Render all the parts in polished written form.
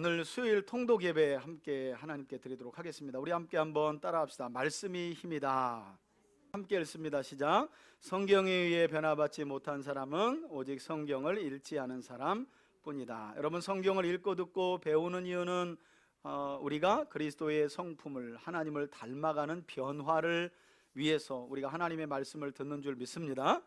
오늘 수요일 통독 예배 함께 하나님께 드리도록 하겠습니다. 우리 함께 한번 따라합시다. 말씀이 힘이다. 함께 읽습니다. 시작. 성경에 의해 변화받지 못한 사람은 오직 성경을 읽지 않은 사람뿐이다. 여러분, 성경을 읽고 듣고 배우는 이유는 우리가 그리스도의 성품을, 하나님을 닮아가는 변화를 위해서 우리가 하나님의 말씀을 듣는 줄 믿습니다.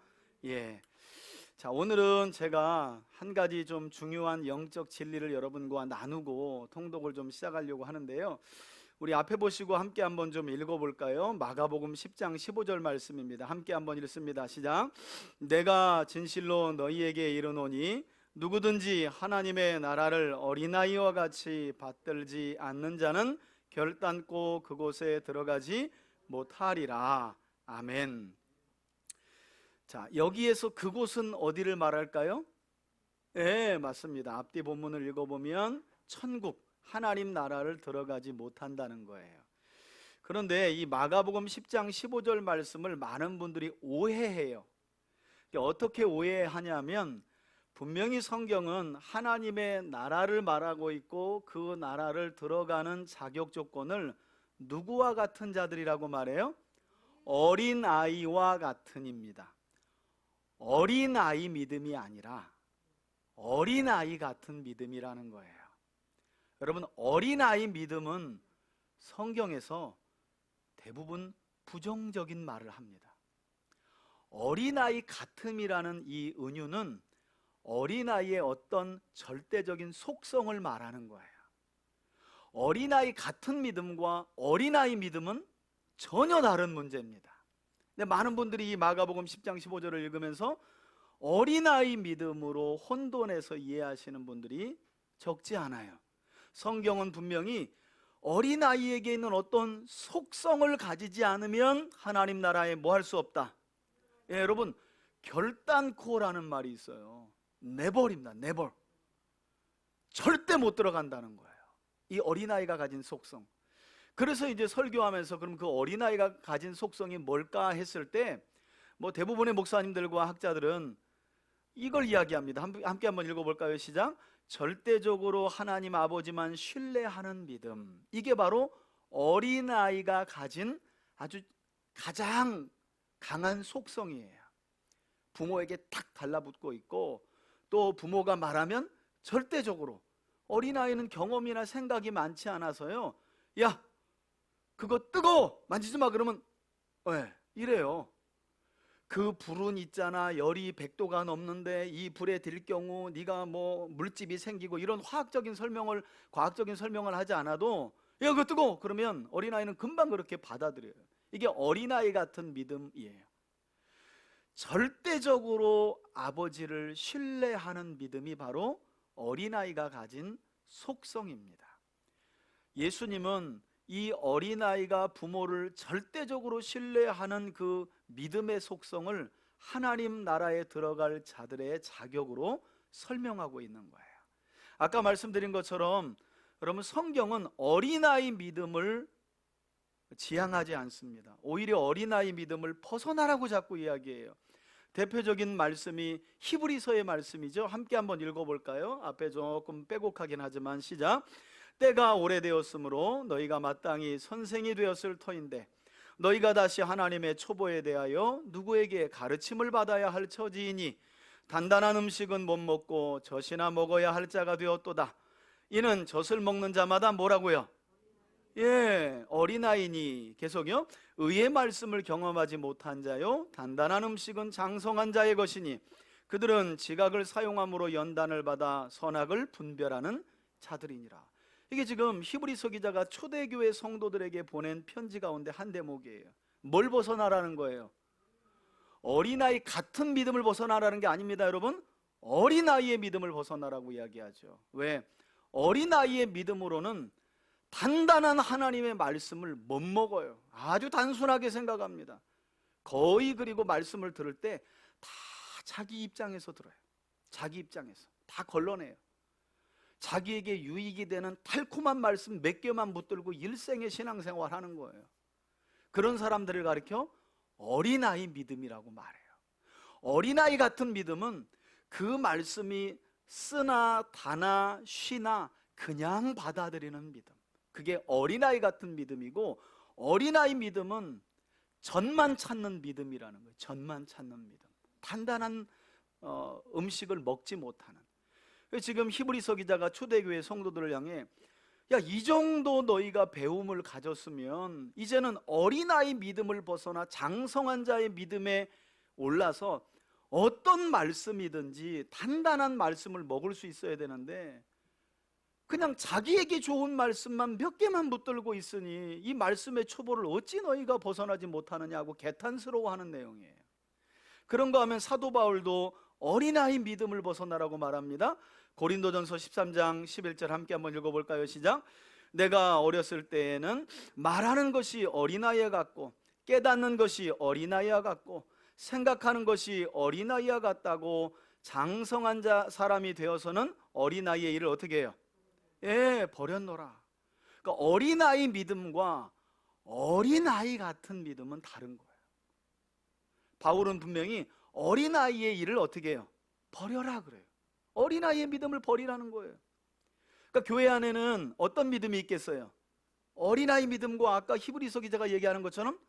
자, 오늘은 제가 한 가지 좀 중요한 영적 진리를 여러분과 나누고 통독을 좀 시작하려고 하는데요. 우리 앞에 보시고 함께 한번 좀 읽어볼까요? 마가복음 10장 15절 말씀입니다. 함께 한번 읽습니다. 시작. 내가 진실로 너희에게 이르노니 누구든지 하나님의 나라를 어린아이와 같이 받들지 않는 자는 결단코 그곳에 들어가지 못하리라. 아멘. 자, 여기에서 그곳은 어디를 말할까요? 네, 맞습니다. 앞뒤 본문을 읽어보면 천국, 하나님 나라를 들어가지 못한다는 거예요. 그런데 이 마가복음 10장 15절 말씀을 많은 분들이 오해해요. 어떻게 오해하냐면, 분명히 성경은 하나님의 나라를 말하고 있고 그 나라를 들어가는 자격 조건을 누구와 같은 자들이라고 말해요? 어린아이와 같은입니다. 어린아이 믿음이 아니라 어린아이 같은 믿음이라는 거예요. 여러분, 어린아이 믿음은 성경에서 대부분 부정적인 말을 합니다. 어린아이 같음이라는 이 은유는 어린아이의 어떤 절대적인 속성을 말하는 거예요. 어린아이 같은 믿음과 어린아이 믿음은 전혀 다른 문제입니다. 근데 많은 분들이 이 마가복음 10장 15절을 읽으면서 어린아이 믿음으로 혼돈해서 이해하시는 분들이 적지 않아요. 성경은 분명히 어린아이에게 있는 어떤 속성을 가지지 않으면 하나님 나라에 뭐 할 수 없다. 여러분, 결단코라는 말이 있어요. never입니다. never. 절대 못 들어간다는 거예요. 이 어린아이가 가진 속성. 그래서 이제 설교하면서 그럼 그 어린아이가 가진 속성이 뭘까 했을 때 뭐 대부분의 목사님들과 학자들은 이걸 이야기합니다. 함께 한번 읽어볼까요? 시작. 절대적으로 하나님 아버지만 신뢰하는 믿음. 이게 바로 어린아이가 가진 아주 가장 강한 속성이에요. 부모에게 탁 달라붙고 있고, 또 부모가 말하면 절대적으로, 어린아이는 경험이나 생각이 많지 않아서요, 야, 그거 뜨거워! 만지지 마! 그러면 이래요. 그 불은 있잖아, 열이 100도가 넘는데 이 불에 들 경우 네가 뭐 물집이 생기고, 이런 과학적인 설명을 하지 않아도 야, 그거 뜨거워! 그러면 어린아이는 금방 그렇게 받아들여요. 이게 어린아이 같은 믿음이에요. 절대적으로 아버지를 신뢰하는 믿음이 바로 어린아이가 가진 속성입니다. 예수님은 이 어린아이가 부모를 절대적으로 신뢰하는 그 믿음의 속성을 하나님 나라에 들어갈 자들의 자격으로 설명하고 있는 거예요. 아까 말씀드린 것처럼 여러분, 성경은 어린아이 믿음을 지향하지 않습니다. 오히려 어린아이 믿음을 벗어나라고 자꾸 이야기해요. 대표적인 말씀이 히브리서의 말씀이죠. 함께 한번 읽어볼까요? 앞에 조금 빼곡하긴 하지만 시작. 때가 오래되었으므로 너희가 마땅히 선생이 되었을 터인데 너희가 다시 하나님의 초보에 대하여 누구에게 가르침을 받아야 할 처지이니 단단한 음식은 못 먹고 젖이나 먹어야 할 자가 되었도다. 이는 젖을 먹는 자마다 뭐라고요? 어린아이니. 계속요. 의의 말씀을 경험하지 못한 자요 단단한 음식은 장성한 자의 것이니 그들은 지각을 사용함으로 연단을 받아 선악을 분별하는 자들이니라. 이게 지금 히브리서 기자가 초대교회 성도들에게 보낸 편지 가운데 한 대목이에요. 뭘 벗어나라는 거예요? 어린아이 같은 믿음을 벗어나라는 게 아닙니다, 여러분. 어린아이의 믿음을 벗어나라고 이야기하죠. 왜? 어린아이의 믿음으로는 단단한 하나님의 말씀을 못 먹어요. 아주 단순하게 생각합니다. 거의, 그리고 말씀을 들을 때 다 자기 입장에서 들어요. 자기 입장에서 다 걸러내요. 자기에게 유익이 되는 달콤한 말씀 몇 개만 붙들고 일생의 신앙생활 하는 거예요. 그런 사람들을 가리켜 어린아이 믿음이라고 말해요. 어린아이 같은 믿음은 그 말씀이 쓰나 다나 쉬나 그냥 받아들이는 믿음, 그게 어린아이 같은 믿음이고, 어린아이 믿음은 젖만 찾는 믿음이라는 거예요. 젖만 찾는 믿음. 단단한 음식을 먹지 못하는. 지금 히브리서 기자가 초대교회 성도들을 향해, 야, 이 정도 너희가 배움을 가졌으면 이제는 어린아이 믿음을 벗어나 장성한 자의 믿음에 올라서 어떤 말씀이든지 단단한 말씀을 먹을 수 있어야 되는데, 그냥 자기에게 좋은 말씀만 몇 개만 붙들고 있으니 이 말씀의 초보를 어찌 너희가 벗어나지 못하느냐고 개탄스러워하는 내용이에요. 그런 거 하면 사도 바울도 어린아이 믿음을 벗어나라고 말합니다. 고린도전서 13장 11절 함께 한번 읽어볼까요? 시작. 내가 어렸을 때에는 말하는 것이 어린아이와 같고 깨닫는 것이 어린아이와 같고 생각하는 것이 어린아이와 같다고, 장성한 사람이 되어서는 어린아이의 일을 어떻게 해요? 예, 버렸노라. 그러니까 어린아이 믿음과 어린아이 같은 믿음은 다른 거예요. 바울은 분명히 어린아이의 일을 어떻게 해요? 버려라 그래요. 어린아이의 믿음을 버리라는 거예요. 그러니까 교회 안에는 어떤 믿음이 있겠어요? 어린아이 믿음과 아까 히브리서 기자가 얘기하는 것처럼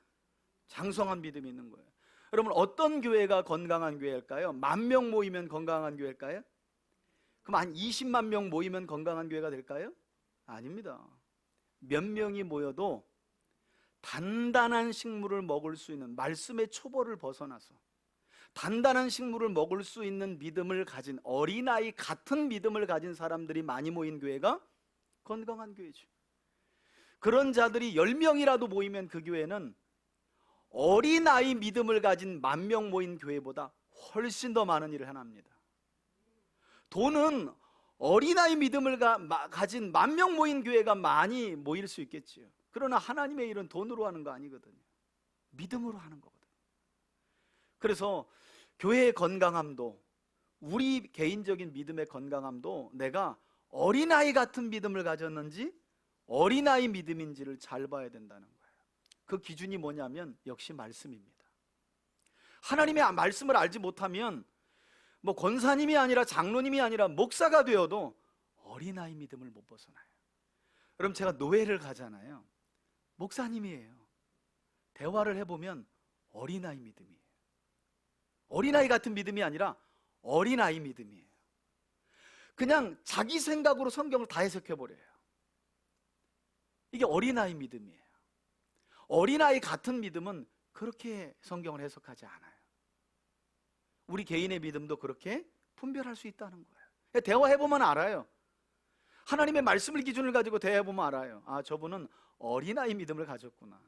장성한 믿음이 있는 거예요. 여러분, 어떤 교회가 건강한 교회일까요? 10,000명 모이면 건강한 교회일까요? 그럼 한 20만 명 모이면 건강한 교회가 될까요? 아닙니다. 몇 명이 모여도 단단한 식물을 먹을 수 있는, 말씀의 초보를 벗어나서 단단한 식물을 먹을 수 있는 믿음을 가진, 어린아이 같은 믿음을 가진 사람들이 많이 모인 교회가 건강한 교회죠. 그런 자들이 10명이라도 모이면 그 교회는 어린아이 믿음을 가진 10,000명 모인 교회보다 훨씬 더 많은 일을 해납니다. 돈은 어린아이 믿음을 가진 10,000명 모인 교회가 많이 모일 수 있겠지요. 그러나 하나님의 일은 돈으로 하는 거 아니거든요. 믿음으로 하는 거거든요. 그래서 교회의 건강함도, 우리 개인적인 믿음의 건강함도 내가 어린아이 같은 믿음을 가졌는지 어린아이 믿음인지를 잘 봐야 된다는 거예요. 그 기준이 뭐냐면 역시 말씀입니다. 하나님의 말씀을 알지 못하면 뭐 권사님이 아니라 장로님이 아니라 목사가 되어도 어린아이 믿음을 못 벗어나요. 그럼 제가 노회를 가잖아요. 목사님이에요. 대화를 해보면 어린아이 믿음이에요. 어린아이 같은 믿음이 아니라 어린아이 믿음이에요. 그냥 자기 생각으로 성경을 다 해석해버려요. 이게 어린아이 믿음이에요. 어린아이 같은 믿음은 그렇게 성경을 해석하지 않아요. 우리 개인의 믿음도 그렇게 분별할 수 있다는 거예요. 대화해보면 알아요. 하나님의 말씀을 기준을 가지고 대화해보면 알아요. 아, 저분은 어린아이 믿음을 가졌구나.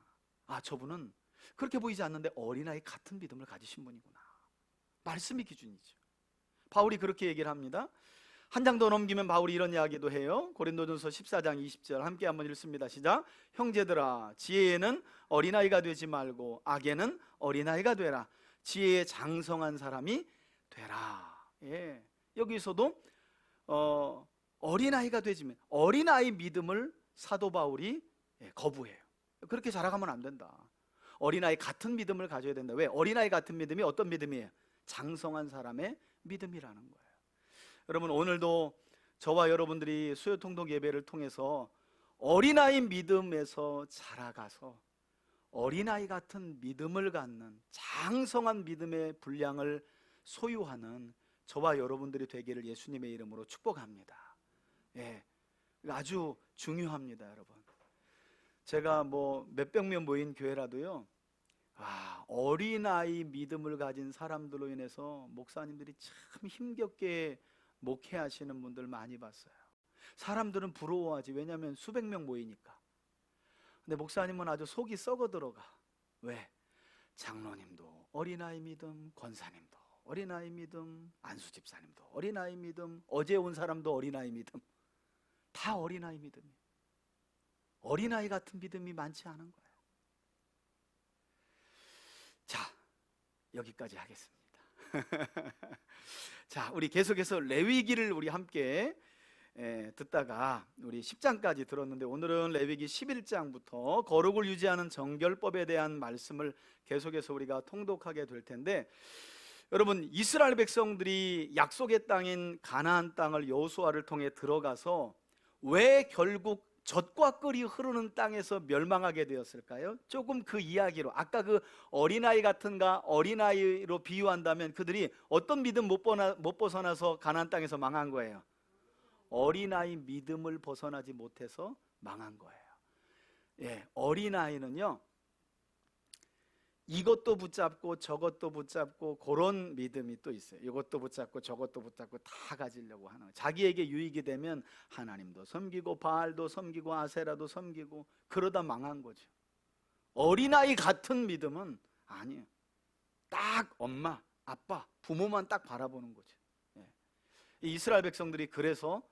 아, 저분은 그렇게 보이지 않는데 어린아이 같은 믿음을 가지신 분이구나. 말씀이 기준이죠. 바울이 그렇게 얘기를 합니다. 한 장 더 넘기면 바울이 이런 이야기도 해요. 고린도전서 14장 20절 함께 한번 읽습니다. 시작. 형제들아, 지혜에는 어린아이가 되지 말고 악에는 어린아이가 되라. 지혜에 장성한 사람이 되라. 예. 여기서도 어린아이가 되지면, 어린아이 믿음을 사도 바울이 거부해요. 그렇게 자라가면 안 된다. 어린아이 같은 믿음을 가져야 된다. 왜? 어린아이 같은 믿음이 어떤 믿음이에요? 장성한 사람의 믿음이라는 거예요. 여러분, 오늘도 저와 여러분들이 수요통독 예배를 통해서 어린아이 믿음에서 자라가서 어린아이 같은 믿음을 갖는 장성한 믿음의 분량을 소유하는 저와 여러분들이 되기를 예수님의 이름으로 축복합니다. 예, 아주 중요합니다, 여러분. 제가 뭐 몇백 명 모인 교회라도요, 어린아이 믿음을 가진 사람들로 인해서 목사님들이 참 힘겹게 목회하시는 분들 많이 봤어요. 사람들은 부러워하지. 왜냐하면 수백 명 모이니까. 근데 목사님은 아주 속이 썩어 들어가. 왜? 장로님도 어린아이 믿음, 권사님도 어린아이 믿음, 안수 집사님도 어린아이 믿음, 어제 온 사람도 어린아이 믿음, 다 어린아이 믿음이에요. 어린아이 같은 믿음이 많지 않은 거예요. 자, 여기까지 하겠습니다. 자, 우리 계속해서 레위기를 우리 함께 듣다가 우리 10장까지 들었는데, 오늘은 레위기 11장부터 거룩을 유지하는 정결법에 대한 말씀을 계속해서 우리가 통독하게 될 텐데, 여러분, 이스라엘 백성들이 약속의 땅인 가나안 땅을 여호수아를 통해 들어가서 왜 결국 젖과 꿀이 흐르는 땅에서 멸망하게 되었을까요? 조금 그 이야기로, 아까 그 어린아이 같은가, 어린아이로 비유한다면 그들이 어떤 믿음 못 벗어나서 가나안 땅에서 망한 거예요? 어린아이 믿음을 벗어나지 못해서 망한 거예요. 예, 어린아이는요, 이것도 붙잡고 저것도 붙잡고 그런 믿음이 또 있어요. 이것도 붙잡고 저것도 붙잡고 다 가지려고 하는 거예요. 자기에게 유익이 되면 하나님도 섬기고 바알도 섬기고 아세라도 섬기고 그러다 망한 거죠. 어린아이 같은 믿음은 아니에요. 딱 엄마, 아빠, 부모만 딱 바라보는 거죠. 예. 이스라엘 백성들이 그래서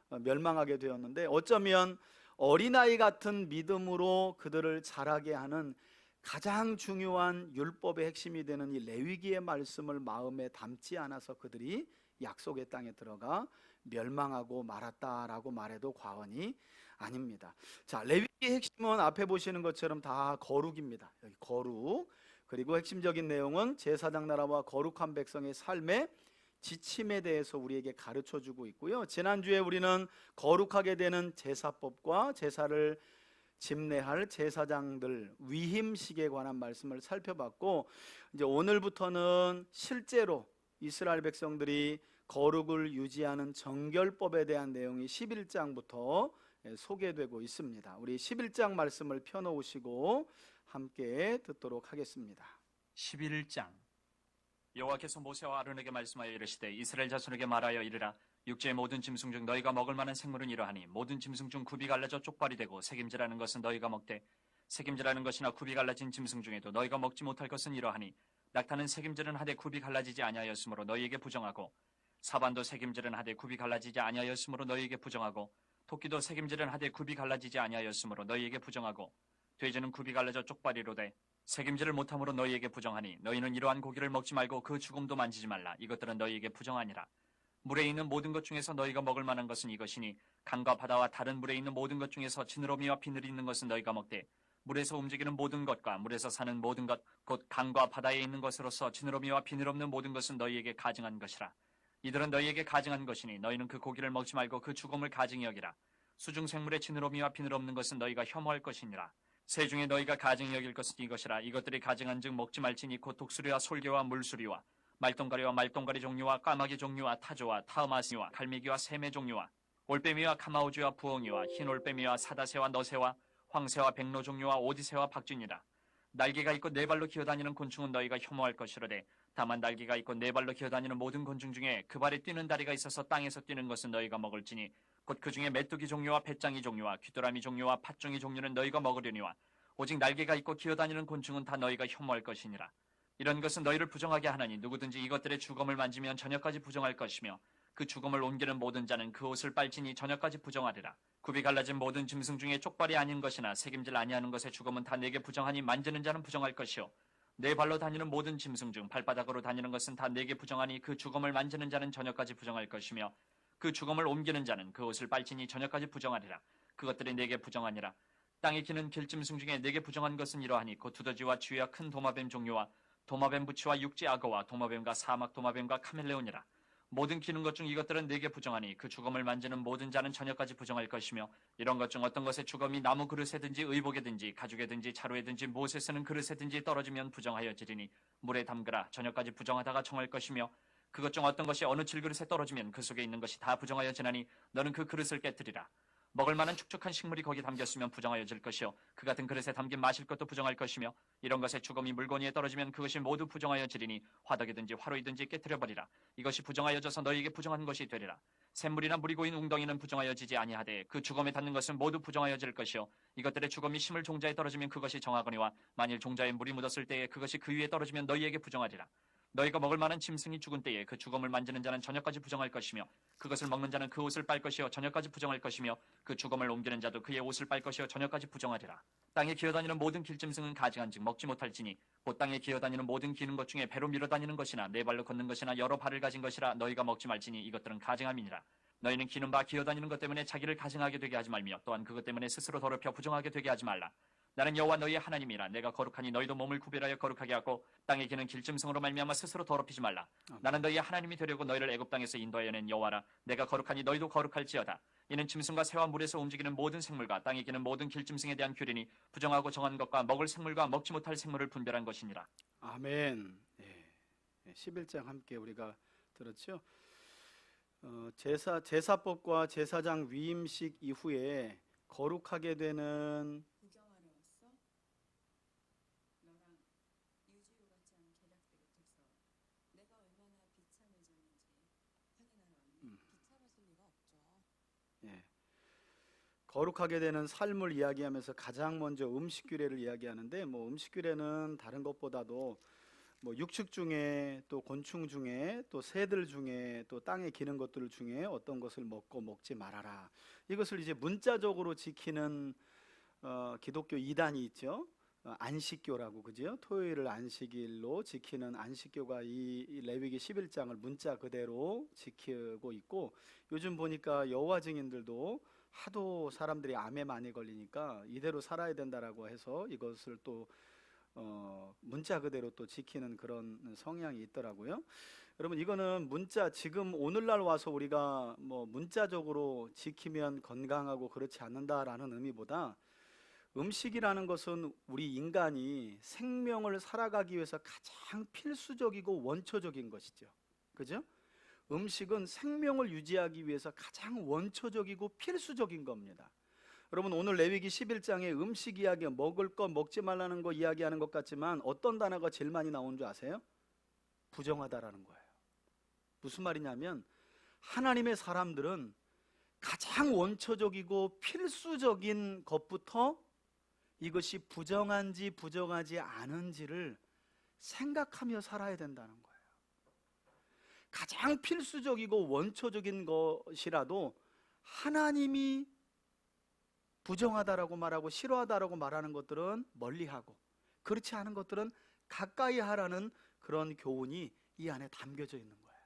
멸망하게 되었는데, 어쩌면 어린아이 같은 믿음으로 그들을 자라게 하는 가장 중요한 율법의 핵심이 되는 이 레위기의 말씀을 마음에 담지 않아서 그들이 약속의 땅에 들어가 멸망하고 말았다라고 말해도 과언이 아닙니다. 자, 레위기의 핵심은 앞에 보시는 것처럼 다 거룩입니다. 여기 거룩, 그리고 핵심적인 내용은 제사장 나라와 거룩한 백성의 삶의 지침에 대해서 우리에게 가르쳐주고 있고요. 지난주에 우리는 거룩하게 되는 제사법과 제사를 집례할 제사장들 위임식에 관한 말씀을 살펴봤고, 이제 오늘부터는 실제로 이스라엘 백성들이 거룩을 유지하는 정결법에 대한 내용이 11장부터 소개되고 있습니다. 우리 11장 말씀을 펴놓으시고 함께 듣도록 하겠습니다. 11장. 여호와께서 모세와 아론에게 말씀하여 이르시되 이스라엘 자손에게 말하여 이르라. 육지의 모든 짐승 중 너희가 먹을 만한 생물은 이러하니 모든 짐승 중 굽이 갈라져 쪽발이 되고 새김질하는 것은 너희가 먹되 새김질하는 것이나 굽이 갈라진 짐승 중에도 너희가 먹지 못할 것은 이러하니 낙타는 새김질은 하되 굽이 갈라지지 아니하였으므로 너희에게 부정하고 사반도 새김질은 하되 굽이 갈라지지 아니하였으므로 너희에게 부정하고 토끼도 새김질은 하되 굽이 갈라지지 아니하였으므로 너희에게 부정하고 돼지는 굽이 갈라져 쪽발이로되 새김질을 못함으로 너희에게 부정하니 너희는 이러한 고기를 먹지 말고 그 죽음도 만지지 말라. 이것들은 너희에게 부정하니라. 물에 있는 모든 것 중에서 너희가 먹을 만한 것은 이것이니 강과 바다와 다른 물에 있는 모든 것 중에서 지느러미와 비늘이 있는 것은 너희가 먹되 물에서 움직이는 모든 것과 물에서 사는 모든 것 곧 강과 바다에 있는 것으로서 지느러미와 비늘 없는 모든 것은 너희에게 가증한 것이라. 이들은 너희에게 가증한 것이니 너희는 그 고기를 먹지 말고 그 죽음을 가증히 여기라. 수중 생물의 지느러미와 비늘 없는 것은 너희가 혐오할 것이니라. 새 중에 너희가 가증히 여길 것은 이것이라. 이것들이 가증한 즉 먹지 말지니 곧 독수리와 솔개와 물수리와 말똥가리와 말똥가리 종류와 까마귀 종류와 타조와 타우마스와 갈매기와 새매 종류와 올빼미와 카마우지와 부엉이와 흰 올빼미와 사다새와 너새와 황새와 백로 종류와 오디새와 박쥐니라. 날개가 있고 네 발로 기어다니는 곤충은 너희가 혐오할 것이로되 다만 날개가 있고 네 발로 기어다니는 모든 곤충 중에 그 발에 뛰는 다리가 있어서 땅에서 뛰는 것은 너희가 먹을지니 곧 그 중에 메뚜기 종류와 배짱이 종류와 귀뚜라미 종류와 팥종이 종류는 너희가 먹으려니와 오직 날개가 있고 기어다니는 곤충은 다 너희가 혐오할 것이니라. 이런 것은 너희를 부정하게 하나니 누구든지 이것들의 주검을 만지면 저녁까지 부정할 것이며 그 주검을 옮기는 모든 자는 그 옷을 빨지니 저녁까지 부정하리라. 굽이 갈라진 모든 짐승 중에 쪽발이 아닌 것이나 새김질 아니하는 것의 주검은 다 내게 부정하니 만지는 자는 부정할 것이요 네 발로 다니는 모든 짐승 중 발바닥으로 다니는 것은 다 내게 부정하니 그 주검을 만지는 자는 저녁까지 부정할 것이며 그 주검을 옮기는 자는 그 옷을 빨지니 저녁까지 부정하리라. 그것들이 내게 부정하니라. 땅에 기는 길짐승 중에 내게 부정한 것은 이러하니 곧 두더지와 쥐와 큰 도마뱀 종류와 도마뱀 부치와 육지 악어와 도마뱀과 사막 도마뱀과 카멜레온이라. 모든 기는 것 중 이것들은 내게 부정하니 그 주검을 만지는 모든 자는 저녁까지 부정할 것이며 이런 것 중 어떤 것의 주검이 나무 그릇에든지 의복에든지 가죽에든지 자루에든지 무엇에 쓰는 그릇에든지 떨어지면 부정하여지리니 물에 담그라. 저녁까지 부정하다가 정할 것이며 그것 중 어떤 것이 어느 질그릇에 떨어지면 그 속에 있는 것이 다 부정하여지나니 너는 그 그릇을 깨뜨리라. 먹을 만한 축축한 식물이 거기 담겼으면 부정하여질 것이요 그 같은 그릇에 담긴 마실 것도 부정할 것이며 이런 것의 주검이 물건위에 떨어지면 그것이 모두 부정하여지리니 화덕이든지 화로이든지 깨뜨려버리라. 이것이 부정하여져서 너희에게 부정한 것이 되리라. 샘물이나 물이 고인 웅덩이는 부정하여지지 아니하되 그 주검에 닿는 것은 모두 부정하여질 것이요 이것들의 주검이 심을 종자에 떨어지면 그것이 정하거니와 만일 종자에 물이 묻었을 때에 그것이 그 위에 떨어지면 너희에게 부정하리라. 너희가 먹을 만한 짐승이 죽은 때에 그 주검을 만지는 자는 저녁까지 부정할 것이며 그것을 먹는 자는 그 옷을 빨 것이요 저녁까지 부정할 것이며 그 주검을 옮기는 자도 그의 옷을 빨 것이요 저녁까지 부정하리라. 땅에 기어다니는 모든 길짐승은 가증한즉 먹지 못할지니 곧 땅에 기어다니는 모든 기는 것 중에 배로 밀어다니는 것이나 네 발로 걷는 것이나 여러 발을 가진 것이라 너희가 먹지 말지니 이것들은 가증함이니라. 너희는 기는 바 기어다니는 것 때문에 자기를 가증하게 되게 하지 말며 또한 그것 때문에 스스로 더럽혀 부정하게 되게 하지 말라. 나는 여호와 너희의 하나님이라. 내가 거룩하니 너희도 몸을 구별하여 거룩하게 하고 땅에 기는 길짐승으로 말미암아 스스로 더럽히지 말라. 나는 너희의 하나님이 되려고 너희를 애굽 땅에서 인도하여 낸 여호와라. 내가 거룩하니 너희도 거룩할지어다. 이는 짐승과 새와 물에서 움직이는 모든 생물과 땅에 기는 모든 길짐승에 대한 규례니 부정하고 정한 것과 먹을 생물과 먹지 못할 생물을 분별한 것이니라. 아멘. 11장 함께 우리가 들었죠. 제사법과 제사장 위임식 이후에 거룩하게 되는 구경하러 왔어? 너랑 유지호 같지 않은 계략대 곁에서 내가 얼마나 비참을 졌는지 확인하러 왔니? 비참하실 리가 없죠. 예, 거룩하게 되는 삶을 이야기하면서 가장 먼저 음식 규례를 이야기하는데, 뭐 음식 규례는 다른 것보다도 뭐 육축 중에 또 곤충 중에 또 새들 중에 또 땅에 기는 것들 중에 어떤 것을 먹고 먹지 말아라. 이것을 이제 문자적으로 지키는 기독교 이단이 있죠. 안식교라고, 그죠? 토요일을 안식일로 지키는 안식교가 이 레위기 11장을 문자 그대로 지키고 있고, 요즘 보니까 여호와 증인들도 하도 사람들이 암에 많이 걸리니까 이대로 살아야 된다라고 해서 이것을 또 문자 그대로 또 지키는 그런 성향이 있더라고요. 여러분, 이거는 문자, 지금 오늘날 와서 우리가 뭐 문자적으로 지키면 건강하고 그렇지 않는다라는 의미보다, 음식이라는 것은 우리 인간이 생명을 살아가기 위해서 가장 필수적이고 원초적인 것이죠. 그죠? 음식은 생명을 유지하기 위해서 가장 원초적이고 필수적인 겁니다. 여러분, 오늘 레위기 11장에 음식 이야기, 먹을 거 먹지 말라는 거 이야기하는 것 같지만 어떤 단어가 제일 많이 나오는 줄 아세요? 부정하다라는 거예요. 무슨 말이냐면, 하나님의 사람들은 가장 원초적이고 필수적인 것부터 이것이 부정한지 부정하지 않은지를 생각하며 살아야 된다는 거예요. 가장 필수적이고 원초적인 것이라도 하나님이 부정하다라고 말하고 싫어하다라고 말하는 것들은 멀리하고, 그렇지 않은 것들은 가까이 하라는 그런 교훈이 이 안에 담겨져 있는 거예요.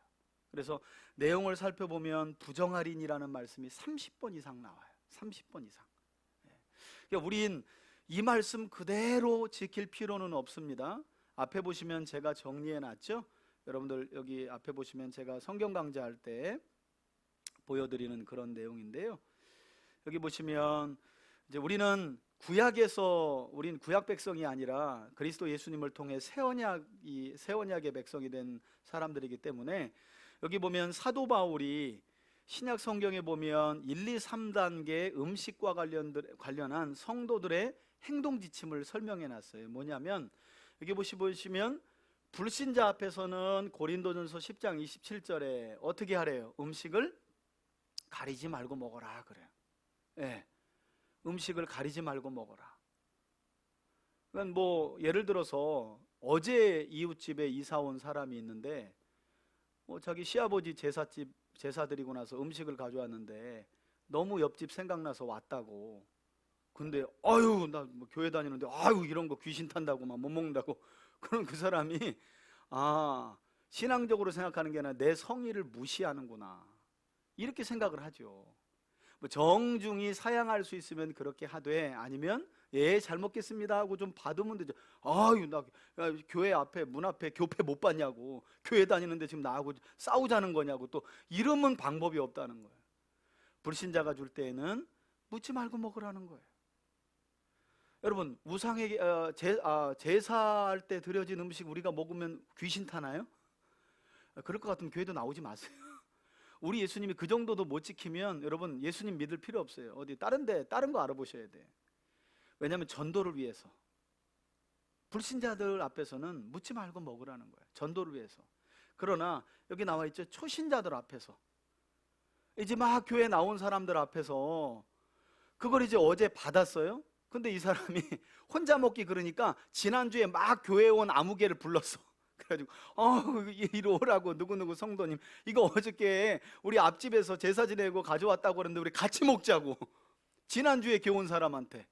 그래서 내용을 살펴보면 부정할인이라는 말씀이 30번 이상 나와요. 30번 이상. 그러니까 우린 이 말씀 그대로 지킬 필요는 없습니다. 앞에 보시면 제가 정리해 놨죠. 여러분들 여기 앞에 보시면 제가 성경 강좌할 때 보여드리는 그런 내용인데요. 여기 보시면 이제 우리는 우린 구약 백성이 아니라 그리스도 예수님을 통해 새 언약의 백성이 된 사람들이기 때문에, 여기 보면 사도 바울이 신약 성경에 보면 1, 2, 3단계 음식과 관련한 성도들의 행동 지침을 설명해 놨어요. 뭐냐면 여기 보시면 불신자 앞에서는 고린도전서 10장 27절에 어떻게 하래요? 음식을 가리지 말고 먹어라 그래요. 예, 음식을 가리지 말고 먹어라. 그러니까 뭐 예를 들어서 어제 이웃집에 이사 온 사람이 있는데 자기 시아버지 제사 드리고 나서 음식을 가져왔는데 너무 옆집 생각나서 왔다고. 근데 아유 나 뭐 교회 다니는데 아유 이런 거 귀신 탄다고 막 못 먹는다고. 그럼 그 사람이 신앙적으로 생각하는 게 아니라 내 성의를 무시하는구나, 이렇게 생각을 하죠. 뭐 정중히 사양할 수 있으면 그렇게 하되, 아니면 예 잘 먹겠습니다 하고 좀 받으면 되죠. 아유 나 교회 앞에 문 앞에 교패 못 봤냐고, 교회 다니는데 지금 나하고 싸우자는 거냐고, 또 이러면 방법이 없다는 거예요. 불신자가 줄 때에는 묻지 말고 먹으라는 거예요. 여러분, 우상에게 제사할 때 드려진 음식 우리가 먹으면 귀신 타나요? 그럴 것 같으면 교회도 나오지 마세요. 우리 예수님이 그 정도도 못 지키면 여러분 예수님 믿을 필요 없어요. 어디 다른 거 알아보셔야 돼. 왜냐하면 전도를 위해서, 불신자들 앞에서는 묻지 말고 먹으라는 거예요. 전도를 위해서. 그러나 여기 나와 있죠, 초신자들 앞에서, 이제 막 교회 나온 사람들 앞에서 그걸 이제 어제 받았어요. 근데 이 사람이 혼자 먹기 그러니까 지난주에 막 교회에 온 아무개를 불렀어. 그래가지고 이리 오라고, 누구누구 성도님 이거 어저께 우리 앞집에서 제사 지내고 가져왔다고 그랬는데 우리 같이 먹자고, 지난주에 교온 사람한테.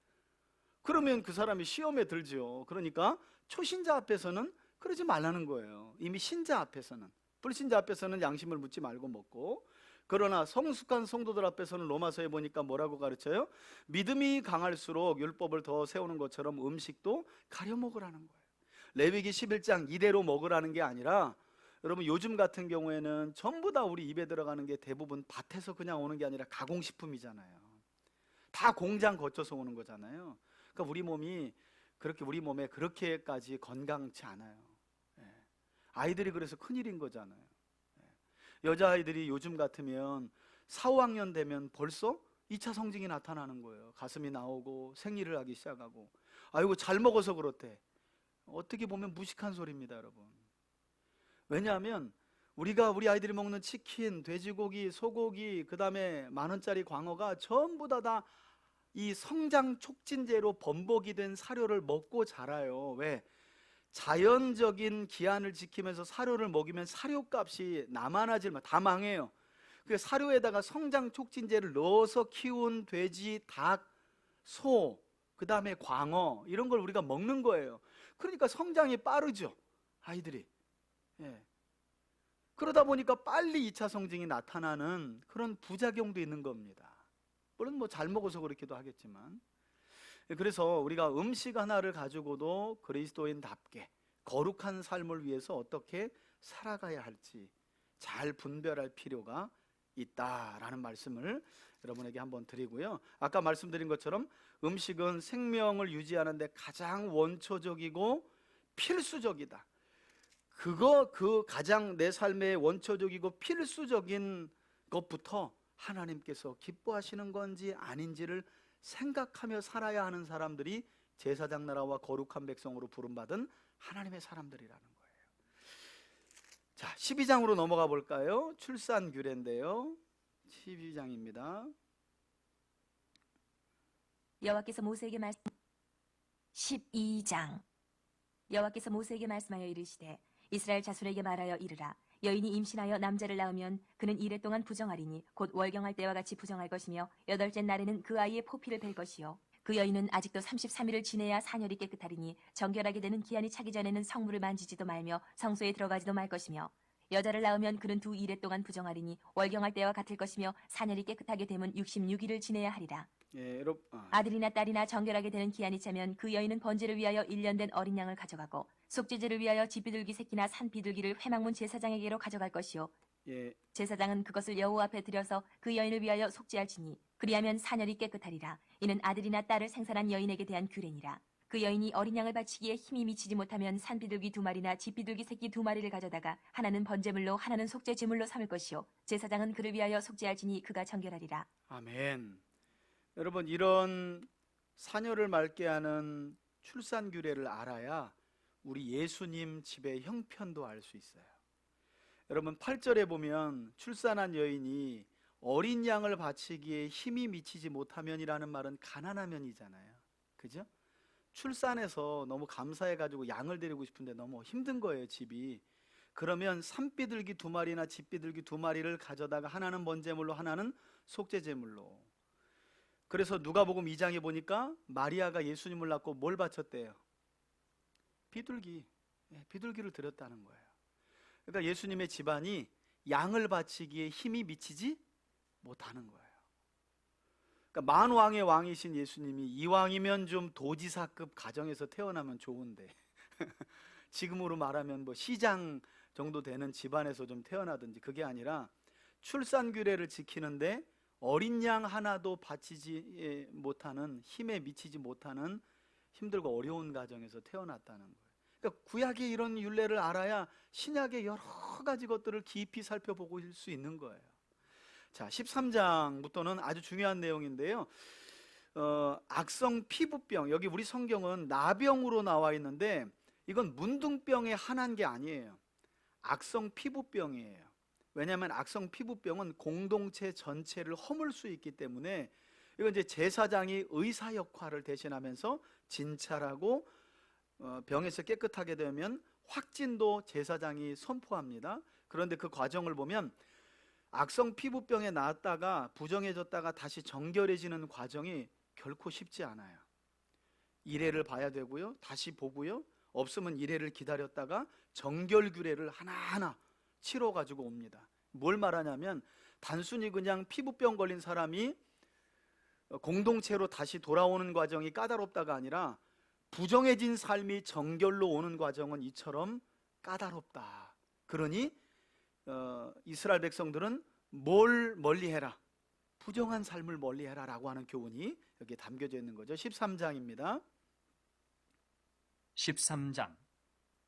그러면 그 사람이 시험에 들죠. 그러니까 초신자 앞에서는 그러지 말라는 거예요. 이미 신자 앞에서는, 불신자 앞에서는 양심을 묻지 말고 먹고, 그러나 성숙한 성도들 앞에서는 로마서에 보니까 뭐라고 가르쳐요? 믿음이 강할수록 율법을 더 세우는 것처럼 음식도 가려 먹으라는 거예요. 레위기 11장 이대로 먹으라는 게 아니라, 여러분 요즘 같은 경우에는 전부 다 우리 입에 들어가는 게 대부분 밭에서 그냥 오는 게 아니라 가공식품이잖아요. 다 공장 거쳐서 오는 거잖아요. 그러니까 우리 몸에 그렇게까지 건강치 않아요. 아이들이 그래서 큰일인 거잖아요. 여자아이들이 요즘 같으면 4, 5학년 되면 벌써 2차 성징이 나타나는 거예요. 가슴이 나오고 생리를 하기 시작하고. 아이고 잘 먹어서 그렇대. 어떻게 보면 무식한 소리입니다, 여러분. 왜냐하면 우리가 우리 아이들이 먹는 치킨, 돼지고기, 소고기, 그 다음에 10,000원짜리 광어가 전부 다 이 성장 촉진제로 번복이 된 사료를 먹고 자라요. 왜? 자연적인 기한을 지키면서 사료를 먹이면 사료값이 다 망해요. 그 사료에다가 성장 촉진제를 넣어서 키운 돼지, 닭, 소, 그 다음에 광어, 이런 걸 우리가 먹는 거예요. 그러니까 성장이 빠르죠, 아이들이. 그러다 보니까 빨리 2차 성징이 나타나는 그런 부작용도 있는 겁니다. 물론 뭐 잘 먹어서 그렇기도 하겠지만. 그래서 우리가 음식 하나를 가지고도 그리스도인답게 거룩한 삶을 위해서 어떻게 살아가야 할지 잘 분별할 필요가 있다라는 말씀을 여러분에게 한번 드리고요. 아까 말씀드린 것처럼 음식은 생명을 유지하는 데 가장 원초적이고 필수적이다. 그 가장 내 삶에 원초적이고 필수적인 것부터 하나님께서 기뻐하시는 건지 아닌지를 생각하며 살아야 하는 사람들이 제사장 나라와 거룩한 백성으로 부름받은 하나님의 사람들이라는 거예요. 자, 12장으로 넘어가 볼까요? 출산 규례인데요. 12장입니다. 여호와께서 모세에게 12장. 여호와께서 모세에게 말씀하여 이르시되 이스라엘 자손에게 말하여 이르라. 여인이 임신하여 남자를 낳으면 그는 이래 동안 부정하리니 곧 월경할 때와 같이 부정할 것이며 8째 날에는 그 아이의 포피를 벨 것이요 그 여인은 아직도 33일을 지내야 사녀리 깨끗하리니 정결하게 되는 기한이 차기 전에는 성물을 만지지도 말며 성소에 들어가지도 말 것이며 여자를 낳으면 그는 2일에 동안 부정하리니 월경할 때와 같을 것이며 사녀리 깨끗하게 되면 66일을 지내야 하리라. 아들이나 딸이나 정결하게 되는 기한이 차면 그 여인은 번제를 위하여 1년 된 어린 양을 가져가고 속죄제를 위하여 집비둘기 새끼나 산 비둘기를 회막문 제사장에게로 가져갈 것이요 제사장은 그것을 여호와 앞에 들여서 그 여인을 위하여 속죄할지니 그리하면 사녀리 깨끗하리라. 이는 아들이나 딸을 생산한 여인에게 대한 규례니라. 그 여인이 어린 양을 바치기에 힘이 미치지 못하면 산 비둘기 2마리나 집 비둘기 새끼 2마리를 가져다가 하나는 번제물로 하나는 속죄제물로 삼을 것이요 제사장은 그를 위하여 속죄할지니 그가 정결하리라. 아멘. 여러분, 이런 사녀를 맑게 하는 출산 규례를 알아야 우리 예수님 집의 형편도 알 수 있어요. 여러분, 8절에 보면 출산한 여인이 어린 양을 바치기에 힘이 미치지 못하면이라는 말은 가난하면이잖아요. 그죠? 출산해서 너무 감사해가지고 양을 드리고 싶은데 너무 힘든 거예요, 집이. 그러면 산비둘기 2마리나 집비둘기 2마리를 가져다가 하나는 번제물로 하나는 속죄제물로. 그래서 누가복음 2장에 보니까 마리아가 예수님을 낳고 뭘 바쳤대요? 비둘기를 드렸다는 거예요. 그러니까 예수님의 집안이 양을 바치기에 힘이 미치지 못하는 거예요. 그러니까 만왕의 왕이신 예수님이 이왕이면 좀 도지사급 가정에서 태어나면 좋은데 지금으로 말하면 뭐 시장 정도 되는 집안에서 좀 태어나든지, 그게 아니라 출산 규례를 지키는데 어린 양 하나도 바치지 못하는, 힘에 미치지 못하는 힘들고 어려운 가정에서 태어났다는 거예요. 그러니까 구약의 이런 율례를 알아야 신약의 여러 가지 것들을 깊이 살펴보고 있을 수 있는 거예요. 자, 13장부터는 아주 중요한 내용인데요. 악성 피부병, 여기 우리 성경은 나병으로 나와 있는데 이건 문둥병에 한한 게 아니에요. 악성 피부병이에요. 왜냐하면 악성 피부병은 공동체 전체를 허물 수 있기 때문에 이건 이제 제사장이 의사 역할을 대신하면서 진찰하고 병에서 깨끗하게 되면 확진도 제사장이 선포합니다. 그런데 그 과정을 보면 악성 피부병에 나았다가 부정해졌다가 다시 정결해지는 과정이 결코 쉽지 않아요. 이래를 봐야 되고요, 다시 보고요, 없으면 이래를 기다렸다가 정결 규례를 하나하나 치러 가지고 옵니다. 뭘 말하냐면 단순히 그냥 피부병 걸린 사람이 공동체로 다시 돌아오는 과정이 까다롭다가 아니라 부정해진 삶이 정결로 오는 과정은 이처럼 까다롭다. 그러니 이스라엘 백성들은 뭘 멀리해라? 부정한 삶을 멀리해라라고 하는 교훈이 여기에 담겨져 있는 거죠. 13장입니다. 13장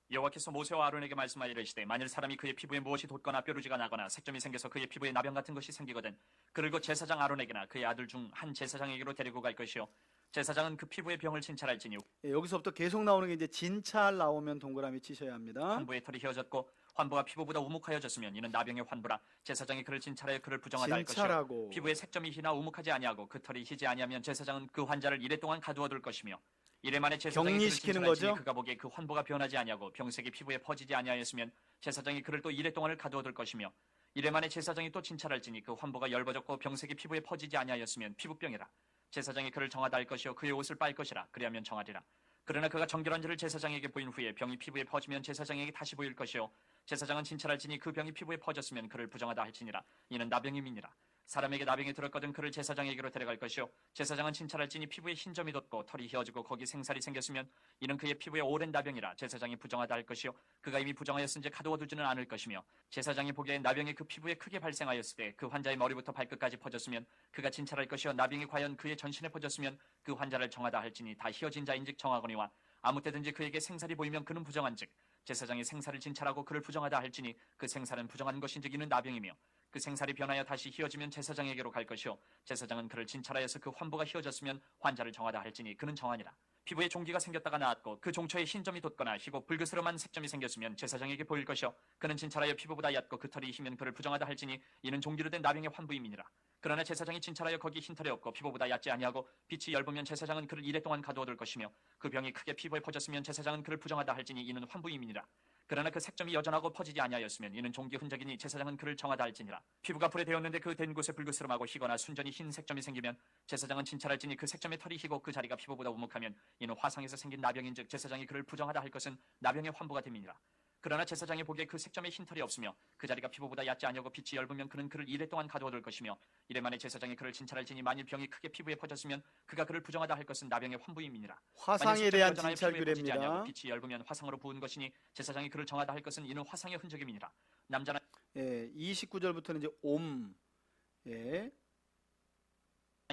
여호와께서 모세와 아론에게 말씀하여 이르시되 만일 사람이 그의 피부에 무엇이 돋거나 뾰루지가 나거나 색점이 생겨서 그의 피부에 나병 같은 것이 생기거든 그를 곧 제사장 아론에게나 그의 아들 중 한 제사장에게로 데리고 갈 것이요 제사장은 그 피부의 병을 진찰할지니 여기서부터 계속 나오는 게 이제 진찰 나오면 동그라미 치셔야 합니다. 환부의 털이 휘어졌고 환부가 피부보다 우묵하여졌으면 이는 나병의 환부라 제사장이 그를 진찰하여 그를 부정하다 할 것이요 진찰하고 피부에 색점이 희나 우묵하지 아니하고 그 털이 희지 아니하면 제사장은 그 환자를 이래 동안 가두어둘 것이며 이래 만에 제사장이 그를 격리시키는 진찰할지니 거죠? 그가 보기에 그 환부가 변하지 아니하고 병색이 피부에 퍼지지 아니하였으면 제사장이 그를 또 이래 동안을 가두어둘 것이며 이래 만에 제사장이 또 진찰할지니 그 환부가 엷어졌고 병색이 피부에 퍼지지 아니하였으면 피부병이라 제사장이 그를 정하다 할 것이요 그의 옷을 빨 것이라 그리하면 정하리라 그러나 그가 정결한지를 제사장에게 보인 후에 병이 피부에 퍼지면 제사장에게 다시 보일 것이요 제사장은 진찰할지니 그 병이 피부에 퍼졌으면 그를 부정하다 할지니라 이는 나병임이니라 사람에게 나병이 들었거든 그를 제사장에게로 데려갈 것이요 제사장은 진찰할지니 피부에 흰점이 돋고 털이 휘어지고 거기 생살이 생겼으면 이는 그의 피부에 오랜 나병이라 제사장이 부정하다 할 것이요 그가 이미 부정하였은지 가두어두지는 않을 것이며 제사장이 보기에 나병이 그 피부에 크게 발생하였을 때 그 환자의 머리부터 발끝까지 퍼졌으면 그가 진찰할 것이요 나병이 과연 그의 전신에 퍼졌으면 그 환자를 정하다 할지니 다 휘어진 자인즉 정하거니와 아무 때든지 그에게 생살이 보이면 그는 부정한즉 제사장이 생살을 진찰하고 그를 부정하다 할지니 그 생살은 부정한 것인즉 이는 나병이며 그 생살이 변하여 다시 휘어지면 제사장에게로 갈 것이요 제사장은 그를 진찰하여서 그 환부가 휘어졌으면 환자를 정하다 할지니 그는 정하니라 피부에 종기가 생겼다가 나았고 그 종처에 흰점이 돋거나 희고 불그스름한 색점이 생겼으면 제사장에게 보일 것이요 그는 진찰하여 피부보다 얕고 그 털이 희면 그를 부정하다 할지니 이는 종기로 된 나병의 환부임이니라 그러나 제사장이 진찰하여 거기 흰털이 없고 피부보다 얕지 아니하고 빛이 엷으면 제사장은 그를 이래 동안 가두어둘 것이며 그 병이 크게 피부에 퍼졌으면 제사장은 그를 부정하다 할지니 이는 환부임이니라 그러나 그 색점이 여전하고 퍼지지 아니하였으면 이는 종기 흔적이니 제사장은 그를 정하다 할지니라 피부가 불에 데었는데 그 된 곳에 불그스름하고 희거나 순전히 흰 색점이 생기면 제사장은 진찰할지니 그 색점의 털이 희고 그 자리가 피부보다 우묵하면 이는 화상에서 생긴 나병인즉 제사장이 그를 부정하다 할 것은 나병의 환부가 됨이니라 그러나 제사장이 보기에 그 색점에 흰털이 없으며 그 자리가 피부보다 얕지 아니하고 빛이 엷으면 그는 그를 이래 동안 가두어둘 것이며 이래 만에 제사장이 그를 진찰할지니 만일 병이 크게 피부에 퍼졌으면 그가 그를 부정하다 할 것은 나병의 환부임이니라 화상에 대한 진찰 규례입니다. 빛이 엷으면 화상으로 부은 것이니 제사장이 그를 정하다 할 것은 이는 화상의 흔적임이니라 남자나 29절부터는 이제 옴.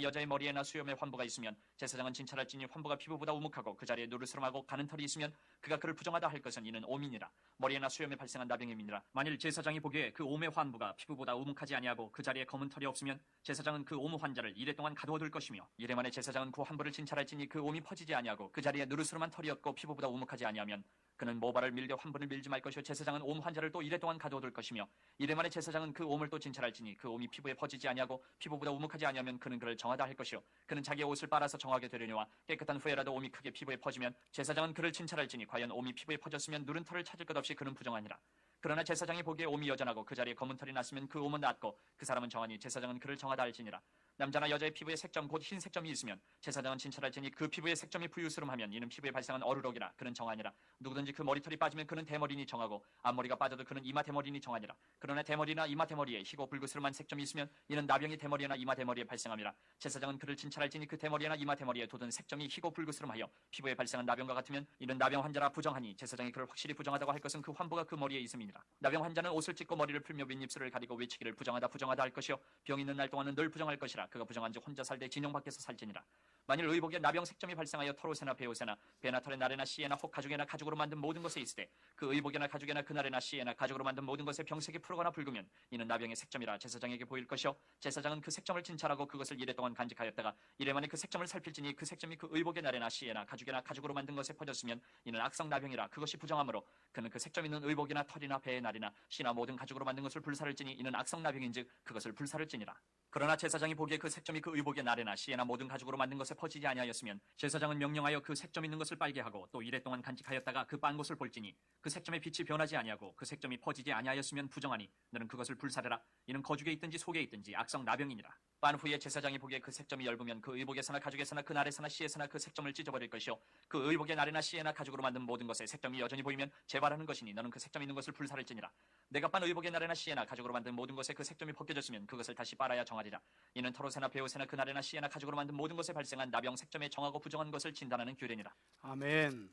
여자의 머리에나 수염에 환부가 있으면 제사장은 진찰할지니 환부가 피부보다 우묵하고 그 자리에 누르스름하고 가는 털이 있으면 그가 그를 부정하다 할 것은 이는 옴이니라 머리에나 수염에 발생한 나병임이니라 만일 제사장이 보기에 그 옴의 환부가 피부보다 우묵하지 아니하고 그 자리에 검은 털이 없으면 제사장은 그 옴 환자를 이래 동안 가두어둘 것이며 이래 만에 제사장은 그 환부를 진찰할지니 그 옴이 퍼지지 아니하고 그 자리에 누르스름한 털이 없고 피부보다 우묵하지 아니하면 그는 모발을 밀려 환부를 밀지 말 것이요 제사장은 옴 환자를 또 이래 동안 가두어둘 것이며 이래 만에 제사장은 그 옴을 또 진찰할지니 그 옴이 피부에 퍼지지 아니하고 피부보다 우묵하지 아니하면 그는 그를 정하다 할 것이요 그는 자기의 옷을 빨아서 정하게 되려니와 깨끗한 후에라도 옴이 크게 피부에 퍼지면 제사장은 그를 진찰할지니 과연 옴이 피부에 퍼졌으면 누른 털을 찾을 것 없이 그는 부정하니라 그러나 제사장이 보기에 옴이 여전하고 그 자리에 검은 털이 났으면 그 옴은 낫고 그 사람은 정하니 제사장은 그를 정하다 할지니라 남자나 여자의 피부에 색점 곧 흰 색점이 있으면 제사장은 진찰할지니 그 피부에 색점이 부유스름하면 이는 피부에 발생한 어루록이라 그는 정하니라 누구든지 그 머리털이 빠지면 그는 대머리니 정하고 앞머리가 빠져도 그는 이마 대머리니 정하니라 그러나 대머리나 이마 대머리에 희고 불그스름한 색점이 있으면 이는 나병이 대머리나 이마 대머리에 발생함이라 제사장은 그를 진찰할지니 그 대머리나 이마 대머리에 돋은 색점이 희고 불그스름하여 피부에 발생한 나병과 같으면 이는 나병 환자라 부정하니 제사장이 그를 확실히 부정하다고 할 것은 그 환부가 그 머리에 있음이니라 나병 환자는 옷을 찢고 머리를 풀며 윗입술을 가리고 외치기를 부정하다 부정하다 할 것이요 병 있는 날 동안은 늘 부정할 것이라 그가 부정한즉 혼자 살되 진영 밖에서 살지니라 만일 의복에 나병 색점이 발생하여 털옷에나 베옷에나 배나 털에 날에나 씨에나 혹 가죽에나 가죽으로 만든 모든 것에 있으되 그 의복에나 가죽에나 그날에나 씨에나 가죽으로 만든 모든 것에 병색이 푸르거나 붉으면 이는 나병의 색점이라 제사장에게 보일 것이요 제사장은 그 색점을 진찰하고 그것을 이래 동안 간직하였다가 이래 만에 그 색점을 살필지니 그 색점이 그 의복의 날에나 씨에나 가죽에나 가죽으로 만든 것에 퍼졌으면 이는 악성 나병이라 그것이 부정하므로 그는 그 색점 있는 의복이나 털이나 배의 날이나 씨나 모든 가죽으로 만든 것을 불사를 지니 이는 악성 나병인즉 그것을 불사를 지니라 그러나 제사장이 보기에 그 색점이 그 의복의 날에나 씨에나 모든 가죽으로 만든 것에 퍼지지 아니하였으면 제사장은 명령하여 그 색점 있는 것을 빨게 하고 또 이래 동안 간직하였다가 그 빤 것을 볼지니 그 색점의 빛이 변하지 아니하고 그 색점이 퍼지지 아니하였으면 부정하니 너는 그것을 불사르라 이는 거죽에 있든지 속에 있든지 악성 나병이니라 빤 후에 제사장이 보기에 그 색점이 엷으면 그 의복에서나 가죽에서나 그 날에서나 씨에서나 그 색점을 찢어버릴 것이요 그 의복의 날에나 씨에나 가죽으로 만든 모든 것에 색점이 여전히 보이면 재발하는 것이니 너는 그 색점 있는 것을 불사를지니라 내가 빤 의복의 날에나 시에나 가죽으로 만든 모든 것에 그 색점이 벗겨졌으면 그것을 다시 빨아야 정하리라. 이는 털옷에나 베옷에나 그날에나 시에나 가죽으로 만든 모든 것에 발생한 나병 색점에 정하고 부정한 것을 진단하는 규례니라. 아멘.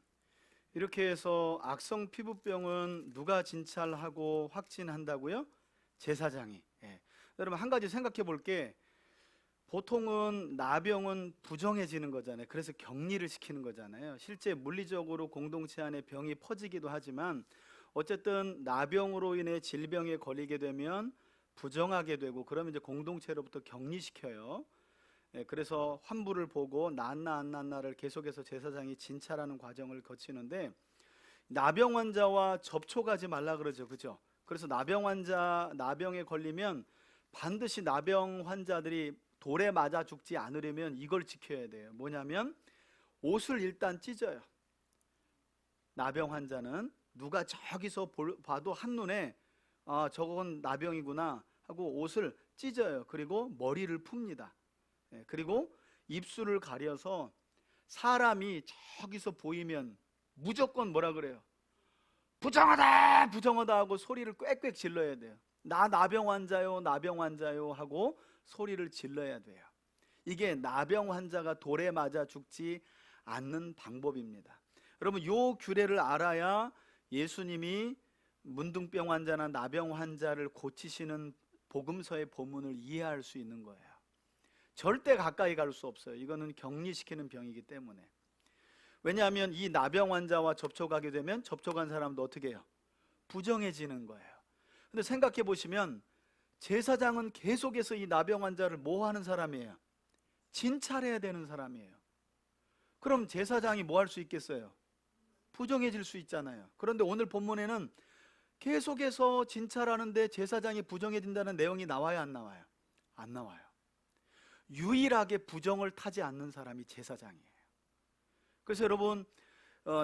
이렇게 해서 악성 피부병은 누가 진찰하고 확진한다고요? 제사장이. 예. 여러분 한 가지 생각해 볼게. 보통은 나병은 부정해지는 거잖아요. 그래서 격리를 시키는 거잖아요. 실제 물리적으로 공동체 안에 병이 퍼지기도 하지만 어쨌든 나병으로 인해 질병에 걸리게 되면 부정하게 되고 그러면 이제 공동체로부터 격리시켜요. 예, 그래서 환부를 보고 낫나 안 낫나를 계속해서 제사장이 진찰하는 과정을 거치는데 나병 환자와 접촉하지 말라 그러죠. 그죠? 그래서 나병에 걸리면 반드시 나병 환자들이 돌에 맞아 죽지 않으려면 이걸 지켜야 돼요. 뭐냐면 옷을 일단 찢어요. 나병 환자는 누가 저기서 봐도 한눈에 아, 저건 나병이구나 하고 옷을 찢어요. 그리고 머리를 풉니다. 예, 그리고 입술을 가려서 사람이 저기서 보이면 무조건 뭐라 그래요? 부정하다! 부정하다 하고 소리를 꽥꽥 질러야 돼요. 나 나병 환자요, 나병 환자요 하고 소리를 질러야 돼요. 이게 나병 환자가 돌에 맞아 죽지 않는 방법입니다. 여러분 요 규례를 알아야 예수님이 문둥병 환자나 나병 환자를 고치시는 복음서의 본문을 이해할 수 있는 거예요. 절대 가까이 갈 수 없어요. 이거는 격리시키는 병이기 때문에. 왜냐하면 이 나병 환자와 접촉하게 되면 접촉한 사람도 어떻게 해요? 부정해지는 거예요. 근데 생각해 보시면 제사장은 계속해서 이 나병 환자를 뭐 하는 사람이에요? 진찰해야 되는 사람이에요. 그럼 제사장이 뭐 할 수 있겠어요? 부정해질 수 있잖아요. 그런데 오늘 본문에는 계속해서 진찰하는데 제사장이 부정해진다는 내용이 나와요, 안 나와요? 안 나와요. 유일하게 부정을 타지 않는 사람이 제사장이에요. 그래서 여러분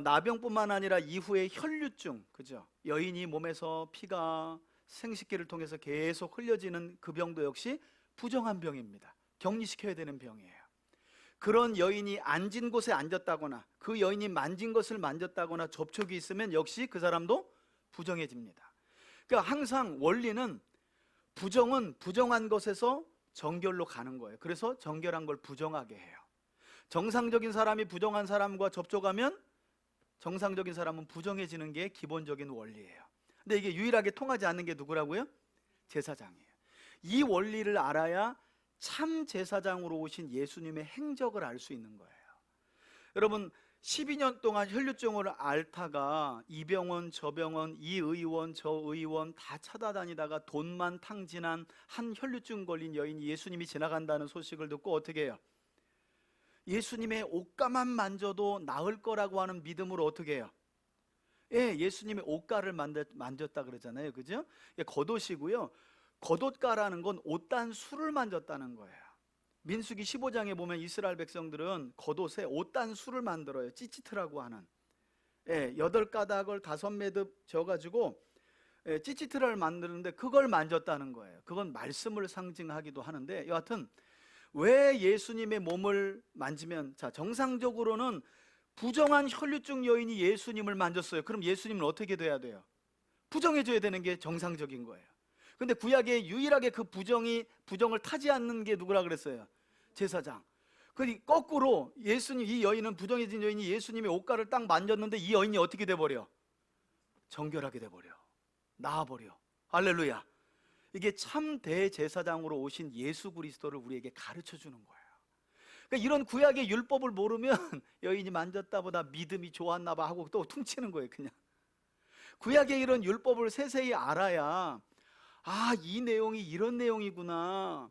나병뿐만 아니라 이후에 혈류증, 그죠? 여인이 몸에서 피가 생식기를 통해서 계속 흘려지는 그 병도 역시 부정한 병입니다. 격리시켜야 되는 병이에요. 그런 여인이 앉은 곳에 앉았다거나 그 여인이 만진 것을 만졌다거나 접촉이 있으면 역시 그 사람도 부정해집니다. 그러니까 항상 원리는 부정은 부정한 것에서 정결로 가는 거예요. 그래서 정결한 걸 부정하게 해요. 정상적인 사람이 부정한 사람과 접촉하면 정상적인 사람은 부정해지는 게 기본적인 원리예요. 근데 이게 유일하게 통하지 않는 게 누구라고요? 제사장이에요. 이 원리를 알아야 참 제사장으로 오신 예수님의 행적을 알 수 있는 거예요. 여러분 12년 동안 혈류증을 앓다가 이 병원 저 병원 이 의원 저 의원 다 찾아다니다가 돈만 탕진한 한 혈류증 걸린 여인이 예수님이 지나간다는 소식을 듣고 어떻게 해요? 예수님의 옷가만 만져도 나을 거라고 하는 믿음으로 어떻게 해요? 예, 예수님의 옷가를 만졌다 그러잖아요. 그죠? 예, 겉옷이고요. 겉옷가라는 건 옷단수를 만졌다는 거예요. 민수기 15장에 보면 이스라엘 백성들은 겉옷에 옷단수를 만들어요. 찌찌트라고 하는. 예, 8가닥을 5매듭 져가지고 찌찌트를 만드는데 그걸 만졌다는 거예요. 그건 말씀을 상징하기도 하는데 여하튼 왜 예수님의 몸을 만지면 자 정상적으로는 부정한 혈류증 여인이 예수님을 만졌어요. 그럼 예수님은 어떻게 돼야 돼요? 부정해줘야 되는 게 정상적인 거예요. 근데 구약에 유일하게 그 부정을 타지 않는 게 누구라 그랬어요? 제사장. 그 거꾸로 이 여인은 부정해진 여인이 예수님의 옷가를 딱 만졌는데 이 여인이 어떻게 돼버려? 정결하게 돼버려. 나아버려. 할렐루야. 이게 참 대제사장으로 오신 예수 그리스도를 우리에게 가르쳐 주는 거예요. 그러니까 이런 구약의 율법을 모르면 여인이 만졌다 보다 믿음이 좋았나 봐 하고 또 퉁치는 거예요. 그냥 구약의 이런 율법을 세세히 알아야 아, 이 내용이 이런 내용이구나.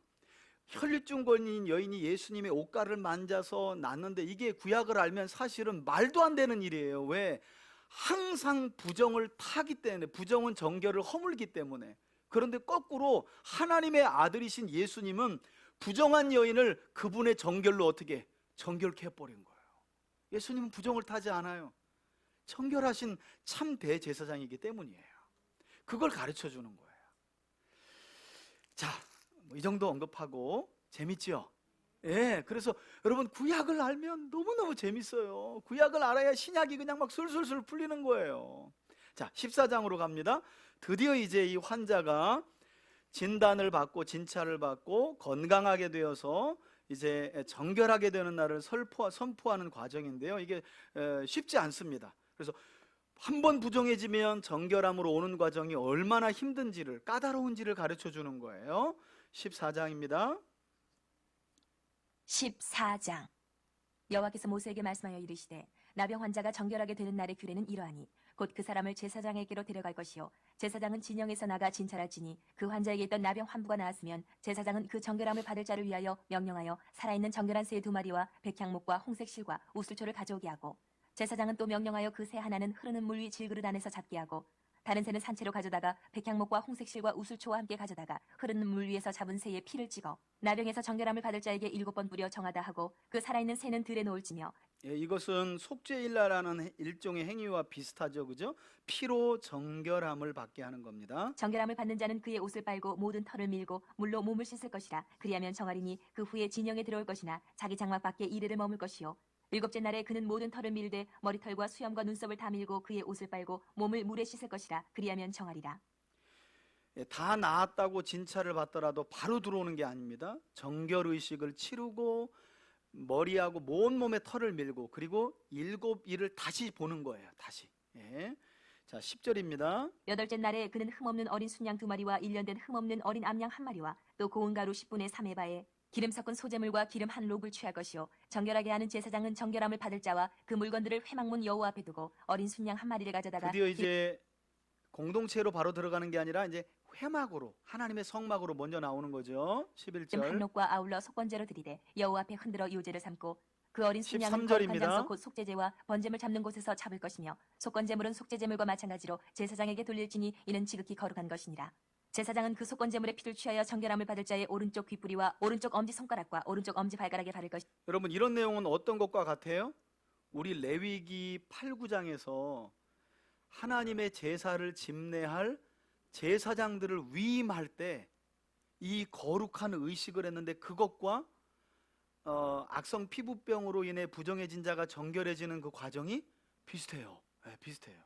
혈류증 걸린 여인이 예수님의 옷가를 만져서 낫는데 이게 구약을 알면 사실은 말도 안 되는 일이에요. 왜? 항상 부정을 타기 때문에, 부정은 정결을 허물기 때문에. 그런데 거꾸로 하나님의 아들이신 예수님은 부정한 여인을 그분의 정결로 어떻게 정결케 해버린 거예요. 예수님은 부정을 타지 않아요. 정결하신 참 대제사장이기 때문이에요. 그걸 가르쳐 주는 거예요. 자, 이 정도 언급하고 재밌죠? 예, 그래서 여러분 구약을 알면 너무너무 재밌어요. 구약을 알아야 신약이 그냥 막 술술술 풀리는 거예요. 자, 14장으로 갑니다. 드디어 이제 이 환자가 진단을 받고 진찰을 받고 건강하게 되어서 이제 정결하게 되는 날을 선포하는 과정인데요. 이게 쉽지 않습니다. 그래서 한 번 부정해지면 정결함으로 오는 과정이 얼마나 힘든지를, 까다로운지를 가르쳐 주는 거예요. 14장입니다. 14장. 여호와께서 모세에게 말씀하여 이르시되 나병 환자가 정결하게 되는 날의 규례는 이러하니 곧 그 사람을 제사장에게로 데려갈 것이요 제사장은 진영에서 나가 진찰할지니 그 환자에게 있던 나병 환부가 나았으면 제사장은 그 정결함을 받을 자를 위하여 명령하여 살아있는 정결한 새 2마리와 백향목과 홍색 실과 우슬초를 가져오게 하고 제사장은 또 명령하여 그 새 하나는 흐르는 물 위 질그릇 안에서 잡게 하고 다른 새는 산채로 가져다가 백향목과 홍색 실과 우슬초와 함께 가져다가 흐르는 물 위에서 잡은 새의 피를 찍어 나병에서 정결함을 받을 자에게 7번 뿌려 정하다 하고 그 살아있는 새는 들에 놓을지며. 이것은 속죄일라라는 일종의 행위와 비슷하죠, 그죠? 피로 정결함을 받게 하는 겁니다. 정결함을 받는 자는 그의 옷을 빨고 모든 털을 밀고 물로 몸을 씻을 것이라. 그리하면 정하리니 그 후에 진영에 들어올 것이나 자기 장막 밖에 이르를 머물 것이요 7째 날에 그는 모든 털을 밀되 머리털과 수염과 눈썹을 다 밀고 그의 옷을 빨고 몸을 물에 씻을 것이라. 그리하면 정하리라. 다 나았다고 진찰을 받더라도 바로 들어오는 게 아닙니다. 정결의식을 치르고 머리하고 온몸에 털을 밀고 그리고 7일을 다시 보는 거예요. 다시. 자, 10절입니다. 8째 날에 그는 흠없는 어린 순양 2마리와 1년 된 흠없는 어린 암양 1마리와 또 고운 가루 10분의 3에바에 기름 섞은 소재물과 기름 한 록을 취할 것이요 정결하게 하는 제사장은 정결함을 받을 자와 그 물건들을 회막문 여호와 앞에 두고 어린 순양 1마리를 가져다가 드디어 이제 공동체로 바로 들어가는 게 아니라 이제 회막으로, 하나님의 성막으로 먼저 나오는 거죠. 기름 한 11절. 록과 아울러 속건제로 드리되 여호와 앞에 흔들어 요제를 삼고 그 어린 순양은 13절입니다. 거룩한 장소 곧 속죄제와 번제물 잡는 곳에서 잡을 것이며 속건제물은 속죄제물과 마찬가지로 제사장에게 돌릴지니 이는 지극히 거룩한 것이니라. 제사장은 그 속건제물의 피를 취하여 정결함을 받을 자의 오른쪽 귓뿌리와 오른쪽 엄지손가락과 오른쪽 엄지발가락에 바를 것이며. 여러분, 이런 내용은 어떤 것과 같아요? 우리 레위기 8, 9장에서 하나님의 제사를 집례할 제사장들을 위임할 때 이 거룩한 의식을 했는데 그것과 악성 피부병으로 인해 부정해진 자가 정결해지는 그 과정이 비슷해요. 비슷해요.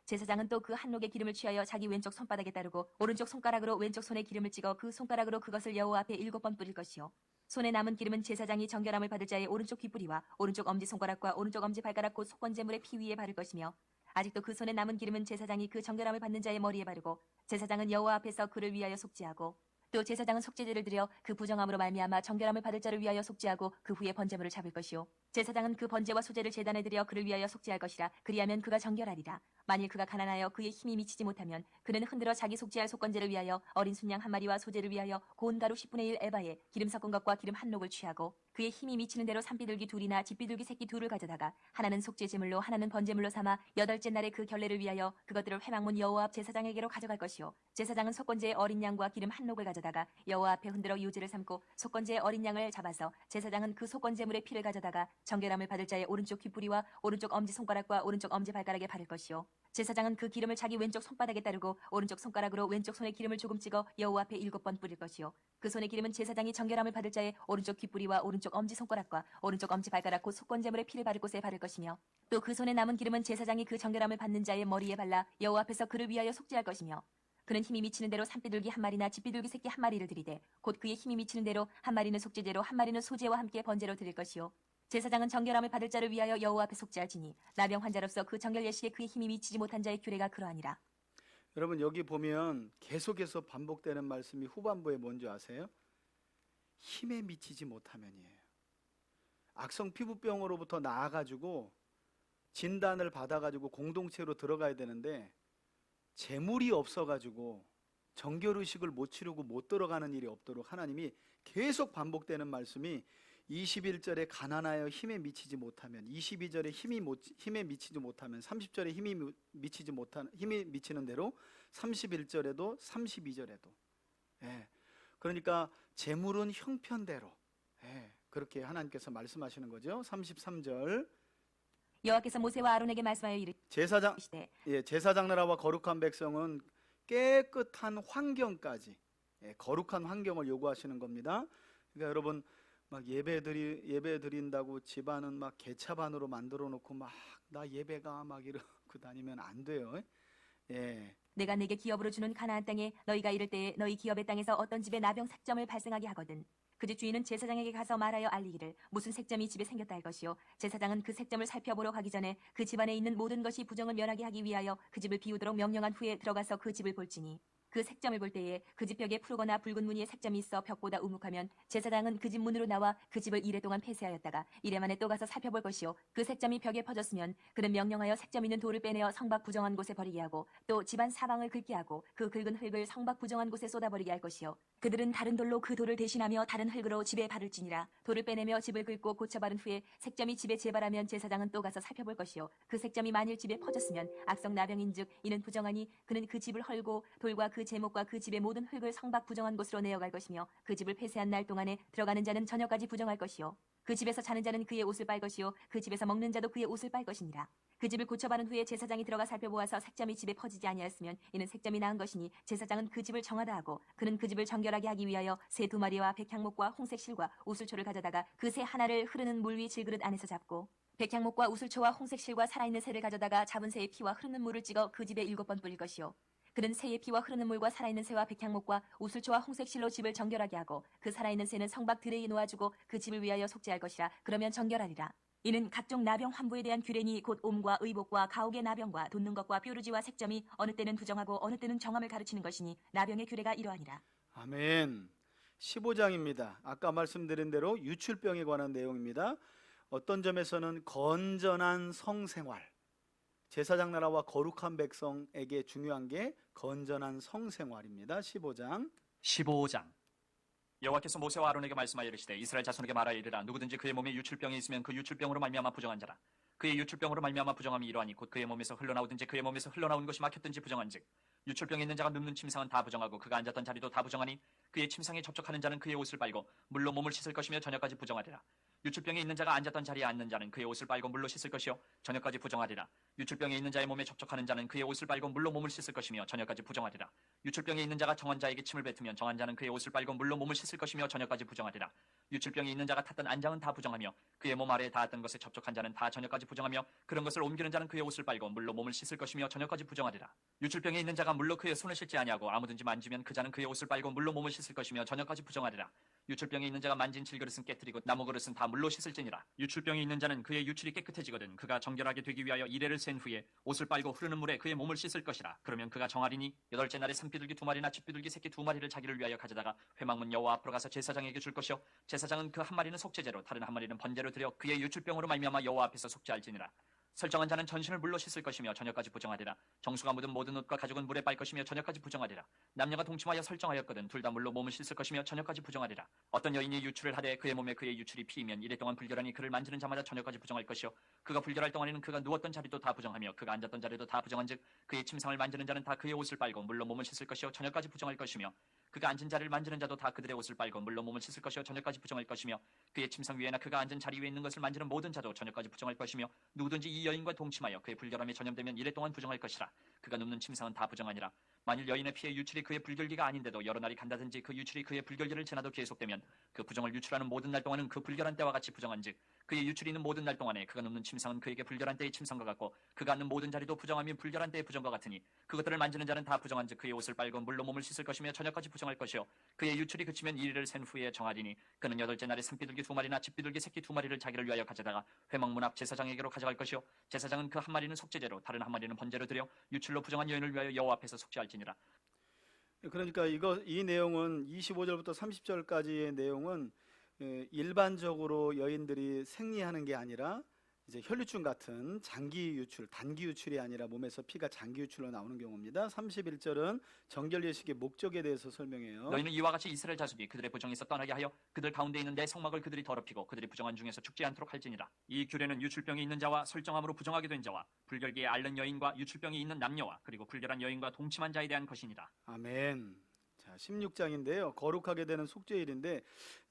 제사장은 또 그 한록의 기름을 취하여 자기 왼쪽 손바닥에 따르고 오른쪽 손가락으로 왼쪽 손에 기름을 찍어 그 손가락으로 그것을 여호와 앞에 7번 뿌릴 것이요 손에 남은 기름은 제사장이 정결함을 받을 자의 오른쪽 귓뿌리와 오른쪽 엄지손가락과 오른쪽 엄지발가락 곧 속건제물의 피 위에 바를 것이며 아직도 그 손에 남은 기름은 제사장이 그 정결함을 받는 자의 머리에 바르고 제사장은 여호와 앞에서 그를 위하여 속죄하고 또 제사장은 속죄제를 드려 그 부정함으로 말미암아 정결함을 받을 자를 위하여 속죄하고 그 후에 번제물을 잡을 것이요 제사장은 그 번제와 소제를 제단에 드려 그를 위하여 속죄할 것이라. 그리하면 그가 정결하리라. 만일 그가 가난하여 그의 힘이 미치지 못하면 그는 흔들어 자기 속죄할 속건제를 위하여 어린 순양 1마리와 소제를 위하여 고운 가루 10분의 1 에바에 기름 섞은 것과 기름 한 록을 취하고 그의 힘이 미치는 대로 산비둘기 2이나 집비둘기 새끼 2를 가져다가 하나는 속죄제물로 하나는 번제물로 삼아 8째 날에 그 결례를 위하여 그것들을 회막문 여호와 앞 제사장에게로 가져갈 것이요 제사장은 속건제의 어린 양과 기름 한 록을 가져다가 여호와 앞에 흔들어 요제를 삼고 속건제의 어린 양을 잡아서 제사장은 그 속건제물의 피를 가져다가 정결함을 받을 자의 오른쪽 귓뿌리와 오른쪽 엄지손가락과 오른쪽 엄지발가락에 바를 것이요 제사장은 그 기름을 자기 왼쪽 손바닥에 따르고 오른쪽 손가락으로 왼쪽 손에 기름을 조금 찍어 여호와 앞에 7번 뿌릴 것이요 그 손의 기름은 제사장이 정결함을 받을 자의 오른쪽 귓뿌리와 오른쪽 엄지손가락과 오른쪽 엄지발가락 곧 속건제물의 피를 바를 곳에 바를 것이며 또 그 손에 남은 기름은 제사장이 그 정결함을 받는 자의 머리에 발라 여호와 앞에서 그를 위하여 속죄할 것이며 그는 힘이 미치는 대로 산비둘기 1마리나 집비둘기 새끼 1마리를 드리되 곧 그의 힘이 미치는 대로 1마리는 속죄제로 1마리는 소제와 함께 번제로 드릴 것이요 제사장은 정결함을 받을 자를 위하여 여호와 앞에 속죄할지니 나병 환자로서 그 정결 예식에 그의 힘이 미치지 못한 자의 규례가 그러하니라. 여러분, 여기 보면 계속해서 반복되는 말씀이 후반부에 뭔지 아세요? 힘에 미치지 못하면이에요. 악성 피부병으로부터 나아가지고 진단을 받아가지고 공동체로 들어가야 되는데 재물이 없어가지고 정결의식을 못 치르고 못 들어가는 일이 없도록 하나님이 계속 반복되는 말씀이 21절에 가난하여 힘에 미치지 못하면, 22절에 힘에 미치지 못하면, 30절에 힘이 미치는 대로 31절에도 32절에도. 그러니까 재물은 형편대로 그렇게 하나님께서 말씀하시는 거죠. 33절. 여호와께서 모세와 아론에게 말씀하여 이르시되 제사장 나라와 거룩한 백성은 깨끗한 환경까지, 거룩한 환경을 요구하시는 겁니다. 그러니까 여러분, 막 예배 드린다고 집안은 막 개차반으로 만들어 놓고 막 나 예배가 막 이러고 다니면 안 돼요. 내가 내게 기업으로 주는 가나안 땅에 너희가 이를 때에 너희 기업의 땅에서 어떤 집에 나병 색점을 발생하게 하거든 그 집 주인은 제사장에게 가서 말하여 알리기를 무슨 색점이 집에 생겼다 할 것이요 제사장은 그 색점을 살펴보러 가기 전에 그 집 안에 있는 모든 것이 부정을 면하게 하기 위하여 그 집을 비우도록 명령한 후에 들어가서 그 집을 볼지니 그 색점을 볼 때에 그 집 벽에 푸르거나 붉은 무늬의 색점이 있어 벽보다 우묵하면 제사장은 그 집 문으로 나와 그 집을 이래 동안 폐쇄하였다가 이래 만에 또 가서 살펴볼 것이요 그 색점이 벽에 퍼졌으면 그는 명령하여 색점 있는 돌을 빼내어 성박 부정한 곳에 버리게 하고 또 집안 사방을 긁게 하고 그 긁은 흙을 성박 부정한 곳에 쏟아버리게 할 것이요 그들은 다른 돌로 그 돌을 대신하며 다른 흙으로 집에 바를지니라 돌을 빼내며 집을 긁고 고쳐 바른 후에 색점이 집에 재발하면 제사장은 또 가서 살펴볼 것이요 그 색점이 만일 집에 퍼졌으면 악성 나병인즉 이는 부정하니 그는 그 집을 헐고 돌과 그 제목과 그 집의 모든 흙을 성박 부정한 곳으로 내어갈 것이며 그 집을 폐쇄한 날 동안에 들어가는 자는 저녁까지 부정할 것이요 그 집에서 자는 자는 그의 옷을 빨 것이요 그 집에서 먹는 자도 그의 옷을 빨 것이니라 그 집을 고쳐 바른 후에 제사장이 들어가 살펴보아서 색점이 집에 퍼지지 아니하였으면 이는 색점이 나은 것이니 제사장은 그 집을 정하다 하고 그는 그 집을 정결하게 하기 위하여 새 2마리와 백향목과 홍색 실과 우슬초를 가져다가 그 새 하나를 흐르는 물 위 질그릇 안에서 잡고 백향목과 우슬초와 홍색 실과 살아있는 새를 가져다가 잡은 새의 피와 흐르는 물을 찍어 그 집에 7번 뿌릴 것이요 그는 새의 피와 흐르는 물과 살아있는 새와 백향목과 우슬초와 홍색실로 집을 정결하게 하고 그 살아있는 새는 성박 들에 놓아주고 그 집을 위하여 속죄할 것이라 그러면 정결하리라. 이는 각종 나병 환부에 대한 규례니 곧 옴과 의복과 가옥의 나병과 돋는 것과 뾰루지와 색점이 어느 때는 부정하고 어느 때는 정함을 가르치는 것이니 나병의 규례가 이러하니라. 아멘. 15장입니다. 아까 말씀드린 대로 유출병에 관한 내용입니다. 어떤 점에서는 건전한 성생활, 제사장 나라와 거룩한 백성에게 중요한 게 건전한 성생활입니다. 15장 15장 여호와께서 모세와 아론에게 말씀하여 이르시되 이스라엘 자손에게 말하여 이르라 누구든지 그의 몸에 유출병이 있으면 그 유출병으로 말미암아 부정한 자라 그의 유출병으로 말미암아 부정함이 이러하니 곧 그의 몸에서 흘러나오든지 그의 몸에서 흘러나온 것이 막혔든지 부정한즉 유출병이 있는 자가 눕는 침상은 다 부정하고 그가 앉았던 자리도 다 부정하니 그의 침상에 접촉하는 자는 그의 옷을 빨고 물로 몸을 씻을 것이며 저녁까지 부정하리라 유출병이 있는 자가 앉았던 자리에 앉는 자는 그의 옷을 빨고 물로 씻을 것이요 저녁까지 부정하리라 유출병이 있는 자의 몸에 접촉하는 자는 그의 옷을 빨고 물로 몸을 씻을 것이며 저녁까지 부정하리라 유출병이 있는 자가 정한 자에게 침을 뱉으면 정한 자는 그의 옷을 빨고 물로 몸을 씻을 것이며 저녁까지 부정하리라 유출병이 있는 자가 탔던 안장은 다 부정하며 그의 몸 아래에 닿았던 것에 접촉한 자는 다 저녁까지 부정하며 그런 것을 옮기는 자는 그의 옷을 빨고 물로 몸을 씻을 것이며 저녁까지 부정하리라 유출병이 있는 자가 물로 그의 손을 씻지 아니하고 아무든지 만지면 그 자는 그의 옷을 빨고 물로 몸을 씻을 것이며 저녁까지 부정하리라 유출병이 있는 자가 만진 질그릇은 깨뜨리고 나무 그릇은 다 물로 씻을지니라 유출병이 있는 자는 그의 유출이 깨끗해지거든 그가 정결하게 되기 위하여 이레를 센 후에 옷을 빨고 흐르는 물에 그의 몸을 씻을 것이라 그러면 그가 정하리니 8째 날에 산비둘기 2마리나 쥐비둘기 새끼 2마리를 자기를 위하여 가져다가 회막문 여호와 앞으로 가서 제사장에게 줄 것이요 제사장은 그 한 마리는 속죄제로 다른 한 마리는 번제로 드려 그의 유출병으로 말미암아 여호와 앞에서 속죄할지니라 설정한 자는 전신을 물로 씻을 것이며 저녁까지 부정하리라 정수가 묻은 모든 옷과 가죽은 물에 빨 것이며 저녁까지 부정하리라 남녀가 동침하여 설정하였거든 둘 다 물로 몸을 씻을 것이며 저녁까지 부정하리라 어떤 여인이 유출을 하되 그의 몸에 그의 유출이 피이면 이래 동안 불결하니 그를 만지는 자마다 저녁까지 부정할 것이요 그가 불결할 동안에는 그가 누웠던 자리도 다 부정하며 그가 앉았던 자리도 다 부정한즉 그의 침상을 만지는 자는 다 그의 옷을 빨고 물로 몸을 씻을 것이요 저녁까지 부정할 것이며 그가 앉은 자리를 만지는 자도 다 그들의 옷을 빨고 물로 몸을 씻을 것이요 저녁까지 부정할 것이며 그의 침상 위에나 그가 앉은 자리 위에 있는 것을 만지는 모든 자도 저녁까지 부정할 것이며 누구든지 이 여인과 동침하여 그의 불결함에 전염되면 이래 동안 부정할 것이라 그가 눕는 침상은 다 부정하니라 만일 여인의 피에 유출이 그의 불결기가 아닌데도 여러 날이 간다든지 그 유출이 그의 불결기를 지나도 계속되면 그 부정을 유출하는 모든 날 동안은 그 불결한 때와 같이 부정한즉 그의 유출이 있는 모든 날 동안에 그가 눕는 침상은 그에게 불결한 때의 침상과 같고 그가 앉는 모든 자리도 부정함이 불결한 때의 부정과 같으니 그것들을 만지는 자는 다 부정한즉 그의 옷을 빨고 물로 몸을 씻을 것이며 저녁까지 부정할 것이요 그의 유출이 그치면 이리를 센 후에 정하리니 그는 8째 날에 산비둘기 2마리나 쥐비둘기 새끼 2마리를 자기를 위하여 가져다가 회막문 앞 제사장에게로 가져갈 것이요 제사장은 그 한 마리는 속죄제로 다른 한 마리는 번제로 드려 유출로 부정한 여인을 위하여 여호와 앞에서 속죄할지니라 그러니까 이 내용은 25절부터 30절까지의 내용은 일반적으로 여인들이 생리하는 게 아니라 이제 혈류증 같은 장기 유출, 단기 유출이 아니라 몸에서 피가 장기 유출로 나오는 경우입니다. 31절은 정결 예식의 목적에 대해서 설명해요. 너희는 이와 같이 이스라엘 자손이 그들의 부정에서 떠나게 하여 그들 가운데 있는 내 성막을 그들이 더럽히고 그들이 부정한 중에서 죽지 않도록 할지니라. 이 규례는 유출병이 있는 자와 설정함으로 부정하게 된 자와 불결기에 앓는 여인과 유출병이 있는 남녀와 그리고 불결한 여인과 동침한 자에 대한 것이니라. 아멘. 자, 16장인데요. 거룩하게 되는 속죄일인데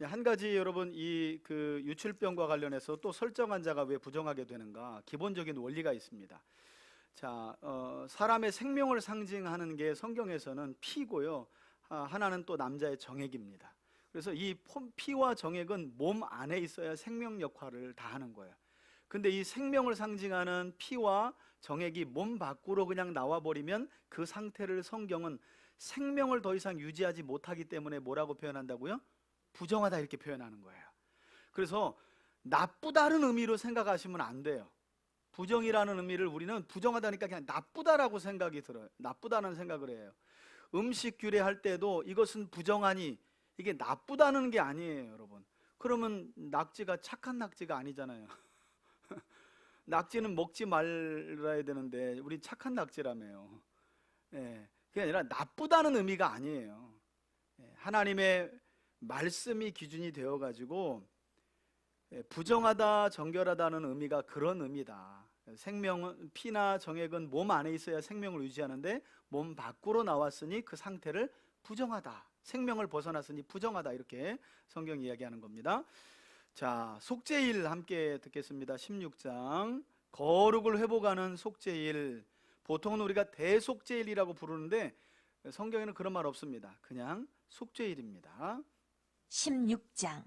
한 가지 여러분 이 그 유출병과 관련해서 또 설정한 자가 왜 부정하게 되는가 기본적인 원리가 있습니다. 자, 사람의 생명을 상징하는 게 성경에서는 피고요. 하나는 또 남자의 정액입니다. 그래서 이 피와 정액은 몸 안에 있어야 생명 역할을 다 하는 거예요. 근데 이 생명을 상징하는 피와 정액이 몸 밖으로 그냥 나와버리면 그 상태를 성경은 생명을 더 이상 유지하지 못하기 때문에 뭐라고 표현한다고요? 부정하다 이렇게 표현하는 거예요. 그래서 나쁘다는 의미로 생각하시면 안 돼요. 부정이라는 의미를 우리는 부정하다니까 그냥 나쁘다라고 생각이 들어요. 나쁘다는 생각을 해요. 음식 규례할 때도 이것은 부정하니 이게 나쁘다는 게 아니에요, 여러분. 그러면 낙지가 착한 낙지가 아니잖아요. 낙지는 먹지 말아야 되는데 우리 착한 낙지라며요. 예, 그게 아니라 나쁘다는 의미가 아니에요. 예, 하나님의 말씀이 기준이 되어가지고 부정하다, 정결하다는 의미가 그런 의미다. 생명은 피나 정액은 몸 안에 있어야 생명을 유지하는데 몸 밖으로 나왔으니 그 상태를 부정하다. 생명을 벗어났으니 부정하다 이렇게 성경이 이야기하는 겁니다. 자, 속죄일 함께 듣겠습니다. 16장 거룩을 회복하는 속죄일. 보통은 우리가 대속죄일이라고 부르는데 성경에는 그런 말 없습니다. 그냥 속죄일입니다. 16장.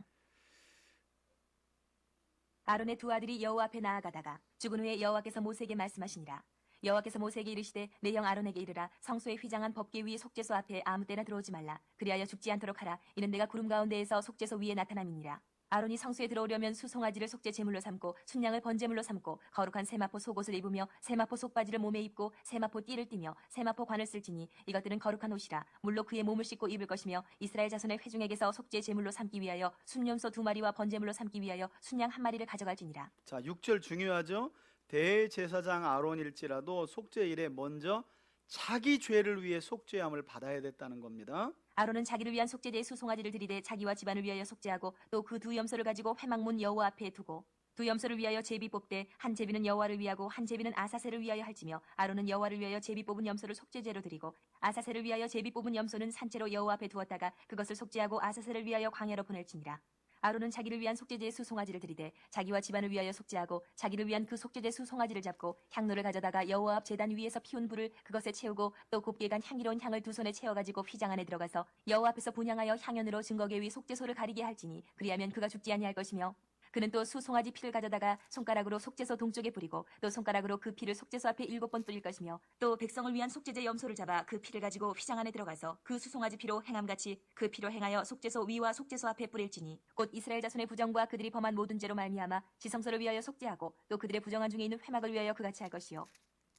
아론의 두 아들이 여호와 앞에 나아가다가 죽은 후에 여호와께서 모세에게 말씀하시니라. 여호와께서 모세에게 이르시되 내 형 아론에게 이르라. 성소에 휘장한 법궤 위에 속죄소 앞에 아무 때나 들어오지 말라. 그리하여 죽지 않도록 하라. 이는 내가 구름 가운데에서 속죄소 위에 나타남이니라. 아론이 성소에 들어오려면 수송아지를 속죄 제물로 삼고 순양을 번제물로 삼고 거룩한 세마포 속옷을 입으며 세마포 속바지를 몸에 입고 세마포 띠를 띠며 세마포 관을 쓸지니 이것들은 거룩한 옷이라. 물로 그의 몸을 씻고 입을 것이며 이스라엘 자손의 회중에게서 속죄 제물로 삼기 위하여 순염소 2마리와 번제물로 삼기 위하여 순양 1마리를 가져갈지니라. 자, 6절 중요하죠. 대제사장 아론일지라도 속죄일에 먼저 자기 죄를 위해 속죄함을 받아야 됐다는 겁니다. 아론은 자기를 위한 속죄제의 수송아지를 들이되 자기와 집안을 위하여 속죄하고 또 그 두 염소를 가지고 회막문 여호와 앞에 두고 두 염소를 위하여 제비 뽑되 한 제비는 여호와를 위하고 한 제비는 아사셀을 위하여 할지며 아론은 여호와를 위하여 제비 뽑은 염소를 속죄제로 드리고 아사셀을 위하여 제비 뽑은 염소는 산채로 여호와 앞에 두었다가 그것을 속죄하고 아사셀을 위하여 광야로 보낼지니라. 아론은 자기를 위한 속죄제의 수송아지를 들이되 자기와 집안을 위하여 속죄하고 자기를 위한 그 속죄제 수송아지를 잡고 향로를 가져다가 여호와 앞 제단 위에서 피운 불을 그것에 채우고 또 곱게 간 향기로운 향을 두 손에 채워가지고 휘장 안에 들어가서 여호와 앞에서 분향하여 향연으로 증거궤 위 속죄소를 가리게 할지니 그리하면 그가 죽지 아니할 것이며 그는 또 수송아지 피를 가져다가 손가락으로 속죄소 동쪽에 뿌리고 또 손가락으로 그 피를 속죄소 앞에 7번 뿌릴 것이며 또 백성을 위한 속죄제 염소를 잡아 그 피를 가지고 휘장 안에 들어가서 그 수송아지 피로 행함같이 그 피로 행하여 속죄소 위와 속죄소 앞에 뿌릴지니 곧 이스라엘 자손의 부정과 그들이 범한 모든 죄로 말미암아 지성소를 위하여 속죄하고 또 그들의 부정한 중에 있는 회막을 위하여 그같이 할 것이요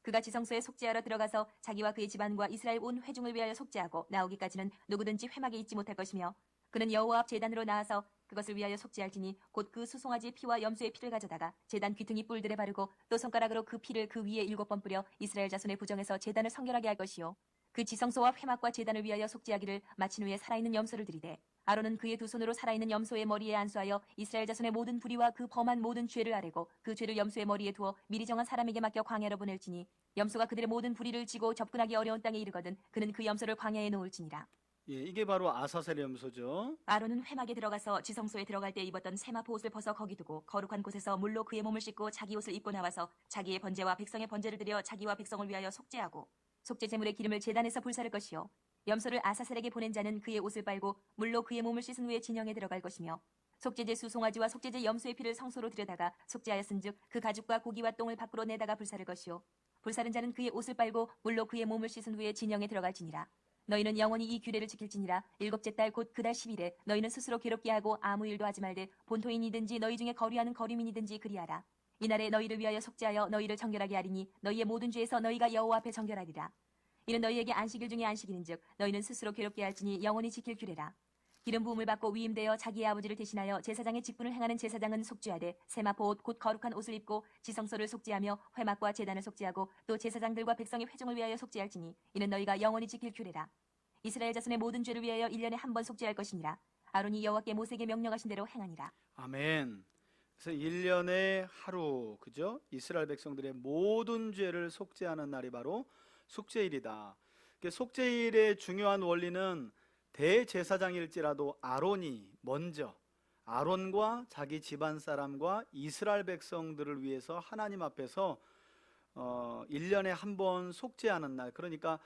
그가 지성소에 속죄하러 들어가서 자기와 그의 집안과 이스라엘 온 회중을 위하여 속죄하고 나오기까지는 누구든지 회막에 있지 못할 것이며 그는 여호와 앞 제단으로 나아서 그것을 위하여 속죄할지니 곧 그 수송아지의 피와 염소의 피를 가져다가 제단 귀퉁이 뿔들에 바르고 또 손가락으로 그 피를 그 위에 7번 뿌려 이스라엘 자손의 부정에서 제단을 성결하게 할 것이요 그 지성소와 회막과 제단을 위하여 속죄하기를 마친 후에 살아있는 염소를 드리되 아론은 그의 두 손으로 살아있는 염소의 머리에 안수하여 이스라엘 자손의 모든 불의와 그 범한 모든 죄를 아뢰고 그 죄를 염소의 머리에 두어 미리 정한 사람에게 맡겨 광야로 보낼지니 염소가 그들의 모든 불의를 지고 접근하기 어려운 땅에 이르거든 그는 그 염소를 광야에 놓을지니라. 예, 이게 바로 아사셀 염소죠. 아론은 회막에 들어가서 지성소에 들어갈 때 입었던 세마포 옷을 벗어 거기 두고 거룩한 곳에서 물로 그의 몸을 씻고 자기 옷을 입고 나와서 자기의 번제와 백성의 번제를 드려 자기와 백성을 위하여 속죄하고 속죄 제물의 기름을 제단에서 불사를 것이요 염소를 아사셀에게 보낸 자는 그의 옷을 빨고 물로 그의 몸을 씻은 후에 진영에 들어갈 것이며 속죄제 수송아지와 속죄제 염소의 피를 성소로 들여다가 속죄하였은즉 그 가죽과 고기와 똥을 밖으로 내다가 불사를 것이요 불사른 자는 그의 옷을 빨고 물로 그의 몸을 씻은 후에 진영에 들어갈지니라. 너희는 영원히 이 규례를 지킬지니라. 7째 달 곧 그 달 10일에 너희는 스스로 괴롭게 하고 아무 일도 하지 말되 본토인이든지 너희 중에 거류하는 거류민이든지 그리하라. 이날에 너희를 위하여 속죄하여 너희를 정결하게 하리니 너희의 모든 죄에서 너희가 여호와 앞에 정결하리라. 이는 너희에게 안식일 중에 안식일인즉 너희는 스스로 괴롭게 할지니 영원히 지킬 규례라. 기름 부음을 받고 위임되어 자기의 아버지를 대신하여 제사장의 직분을 행하는 제사장은 속죄하되 세마포 옷 곧 거룩한 옷을 입고 지성소를 속죄하며 회막과 제단을 속죄하고 또 제사장들과 백성의 회중을 위하여 속죄할지니 이는 너희가 영원히 지킬 규례라. 이스라엘 자손의 모든 죄를 위하여 1년에 한 번 속죄할 것이니라. 아론이 여호와께 모세에게 명령하신 대로 행하니라. 아멘. 그래서 1년에 하루, 그죠? 이스라엘 백성들의 모든 죄를 속죄하는 날이 바로 속죄일이다. 속죄일의 중요한 원리는 대제사장일지라도 아론이 먼저 아론과 자기 집안 사람과 이스라엘 백성들을 위해서 하나님 앞에서 1년에 한 번 속죄하는 날. 그러니까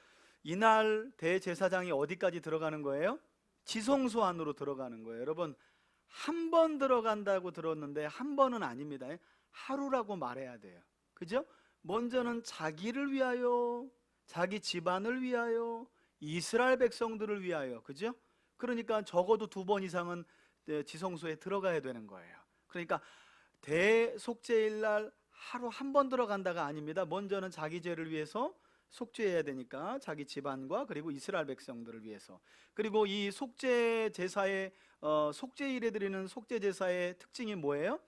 이날 대제사장이 어디까지 들어가는 거예요? 지성소 안으로 들어가는 거예요. 여러분, 한 번 들어간다고 들었는데 한 번은 아닙니다. 하루라고 말해야 돼요. 그죠? 먼저는 자기를 위하여, 자기 집안을 위하여, 이스라엘 백성들을 위하여. 그죠? 그러니까 적어도 2번 이상은 지성소에 들어가야 되는 거예요. 그러니까 대속죄일 날 하루 한 번 들어간다가 아닙니다. 먼저는 자기 죄를 위해서 속죄해야 되니까 자기 집안과 그리고 이스라엘 백성들을 위해서. 그리고 이 속죄 제사의 속죄일에 드리는 속죄 제사의 특징이 뭐예요?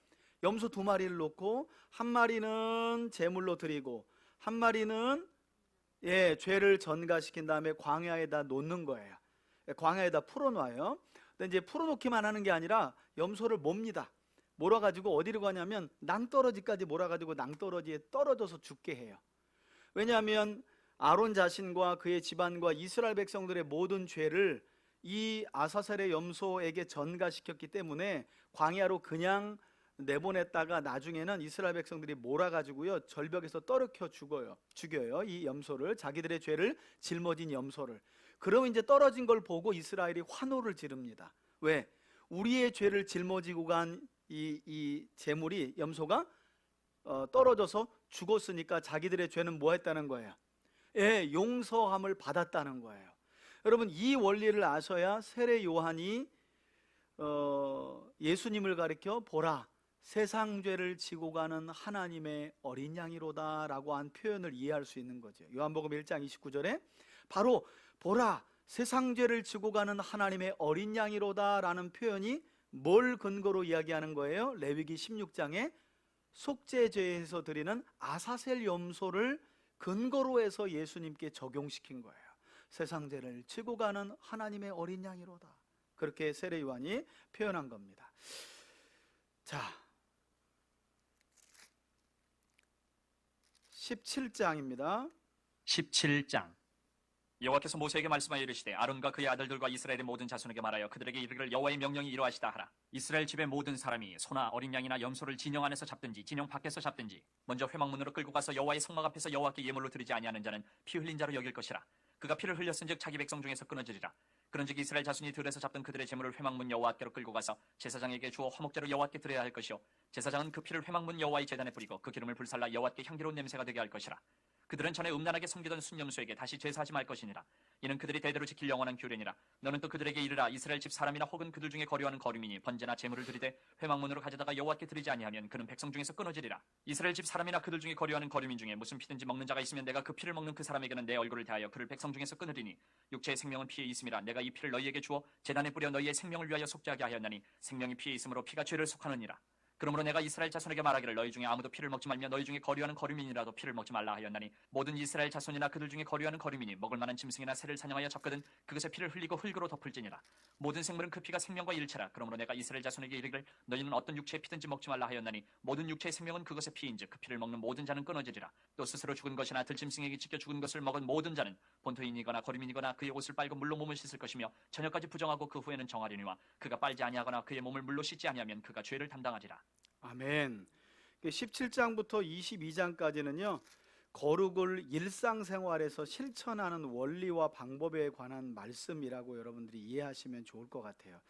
염소 2마리를 놓고 한 마리는 제물로 드리고 한 마리는 죄를 전가시킨 다음에 광야에다 놓는 거예요. 광야에다 풀어놔요. 근데 이제 풀어놓기만 하는 게 아니라 염소를 몹니다. 몰아가지고 어디로 가냐면 낭떠러지까지 몰아가지고 낭떠러지에 떨어져서 죽게 해요. 왜냐하면 아론 자신과 그의 집안과 이스라엘 백성들의 모든 죄를 이 아사셀의 염소에게 전가시켰기 때문에 광야로 그냥 내보냈다가 나중에는 이스라엘 백성들이 몰아가지고요 절벽에서 떨어켜 죽여요. 이 염소를, 자기들의 죄를 짊어진 염소를. 그러면 이제 떨어진 걸 보고 이스라엘이 환호를 지릅니다. 왜? 우리의 죄를 짊어지고 간 이 제물이, 염소가 떨어져서 죽었으니까 자기들의 죄는 뭐 했다는 거예요? 용서함을 받았다는 거예요. 여러분, 이 원리를 아셔야 세례 요한이 예수님을 가리켜 보라, 세상 죄를 지고 가는 하나님의 어린 양이로다 라고 한 표현을 이해할 수 있는 거죠. 요한복음 1장 29절에 바로 보라, 세상 죄를 지고 가는 하나님의 어린 양이로다 라는 표현이 뭘 근거로 이야기하는 거예요? 레위기 16장에 속죄제에서 드리는 아사셀 염소를 근거로 해서 예수님께 적용시킨 거예요. 세상 죄를 지고 가는 하나님의 어린 양이로다. 그렇게 세례 요한이 표현한 겁니다. 자, 17장입니다. 17장. 여호와께서 모세에게 말씀하여 이르시되 아론과 그의 아들들과 이스라엘의 모든 자손에게 말하여 그들에게 이르기를 여호와의 명령이 이러하시다 하라. 이스라엘 집의 모든 사람이 소나 어린 양이나 염소를 진영 안에서 잡든지 진영 밖에서 잡든지 먼저 회막문으로 끌고 가서 여호와의 성막 앞에서 여호와께 예물로 드리지 아니하는 자는 피 흘린 자로 여길 것이라. 그가 피를 흘렸은즉 자기 백성 중에서 끊어지리라. 그런즉 이스라엘 자손이 들에서 잡던 그들의 제물을 회막문 여호와께로 끌고 가서 제사장에게 주어 화목제로 여호와께 드려야 할 것이요 제사장은 그 피를 회막문 여호와의 제단에 뿌리고 그 기름을 불살라 여호와께 향기로운 냄새가 되게 할 것이라. 그들은 전에 음란하게 섬기던 순염소에게 다시 제사하지 말 것이니라. 이는 그들이 대대로 지킬 영원한 규례니라. 너는 또 그들에게 이르라. 이스라엘 집 사람이나 혹은 그들 중에 거류하는 거류민이 번제나 제물을 드리되 회막문으로 가져다가 여호와께 드리지 아니하면 그는 백성 중에서 끊어지리라. 이스라엘 집 사람이나 그들 중에 거류하는 거류민 중에 무슨 피든지 먹는 자가 있으면 내가 그 피를 먹는 그 사람에게는 내 얼굴을 대하여 그를 백성 중에서 끊으리니 육체의 생명은 피에 있음이라. 내가 이 피를 너희에게 주어 제단에 뿌려 너희의 생명을 위하여 속죄하게 하였나니 생명이 피에 있으므로 피가 죄를 속하느니라. 그러므로 내가 이스라엘 자손에게 말하기를 너희 중에 아무도 피를 먹지 말며 너희 중에 거류하는 거류민이라도 피를 먹지 말라 하였나니 모든 이스라엘 자손이나 그들 중에 거류하는 거류민이 먹을 만한 짐승이나 새를 사냥하여 잡거든 그것의 피를 흘리고 흙으로 덮을지니라. 모든 생물은 그 피가 생명과 일체라. 그러므로 내가 이스라엘 자손에게 이르기를 너희는 어떤 육체의 피든지 먹지 말라 하였나니 모든 육체의 생명은 그것의 피인즉 그 피를 먹는 모든 자는 끊어지리라. 또 스스로 죽은 것이나 들짐승에게 찢겨 죽은 것을 먹은 모든 자는 본토인이거나 거류민이거나 그의 옷을 빨고 물로 몸을 씻을 것이며 저녁까지 부정하고 그 후에는 정하리니와 그가 빨지 아니하거나 그의 몸을 물로 씻지 아니하면 그가 죄를 담당하리라. 아멘. 17장부터 22장까지는요 거룩을 일상생활에서 실천하는 원리와 방법에 관한 말씀이라고 여러분들이 이해하시면 좋을 것 같아요.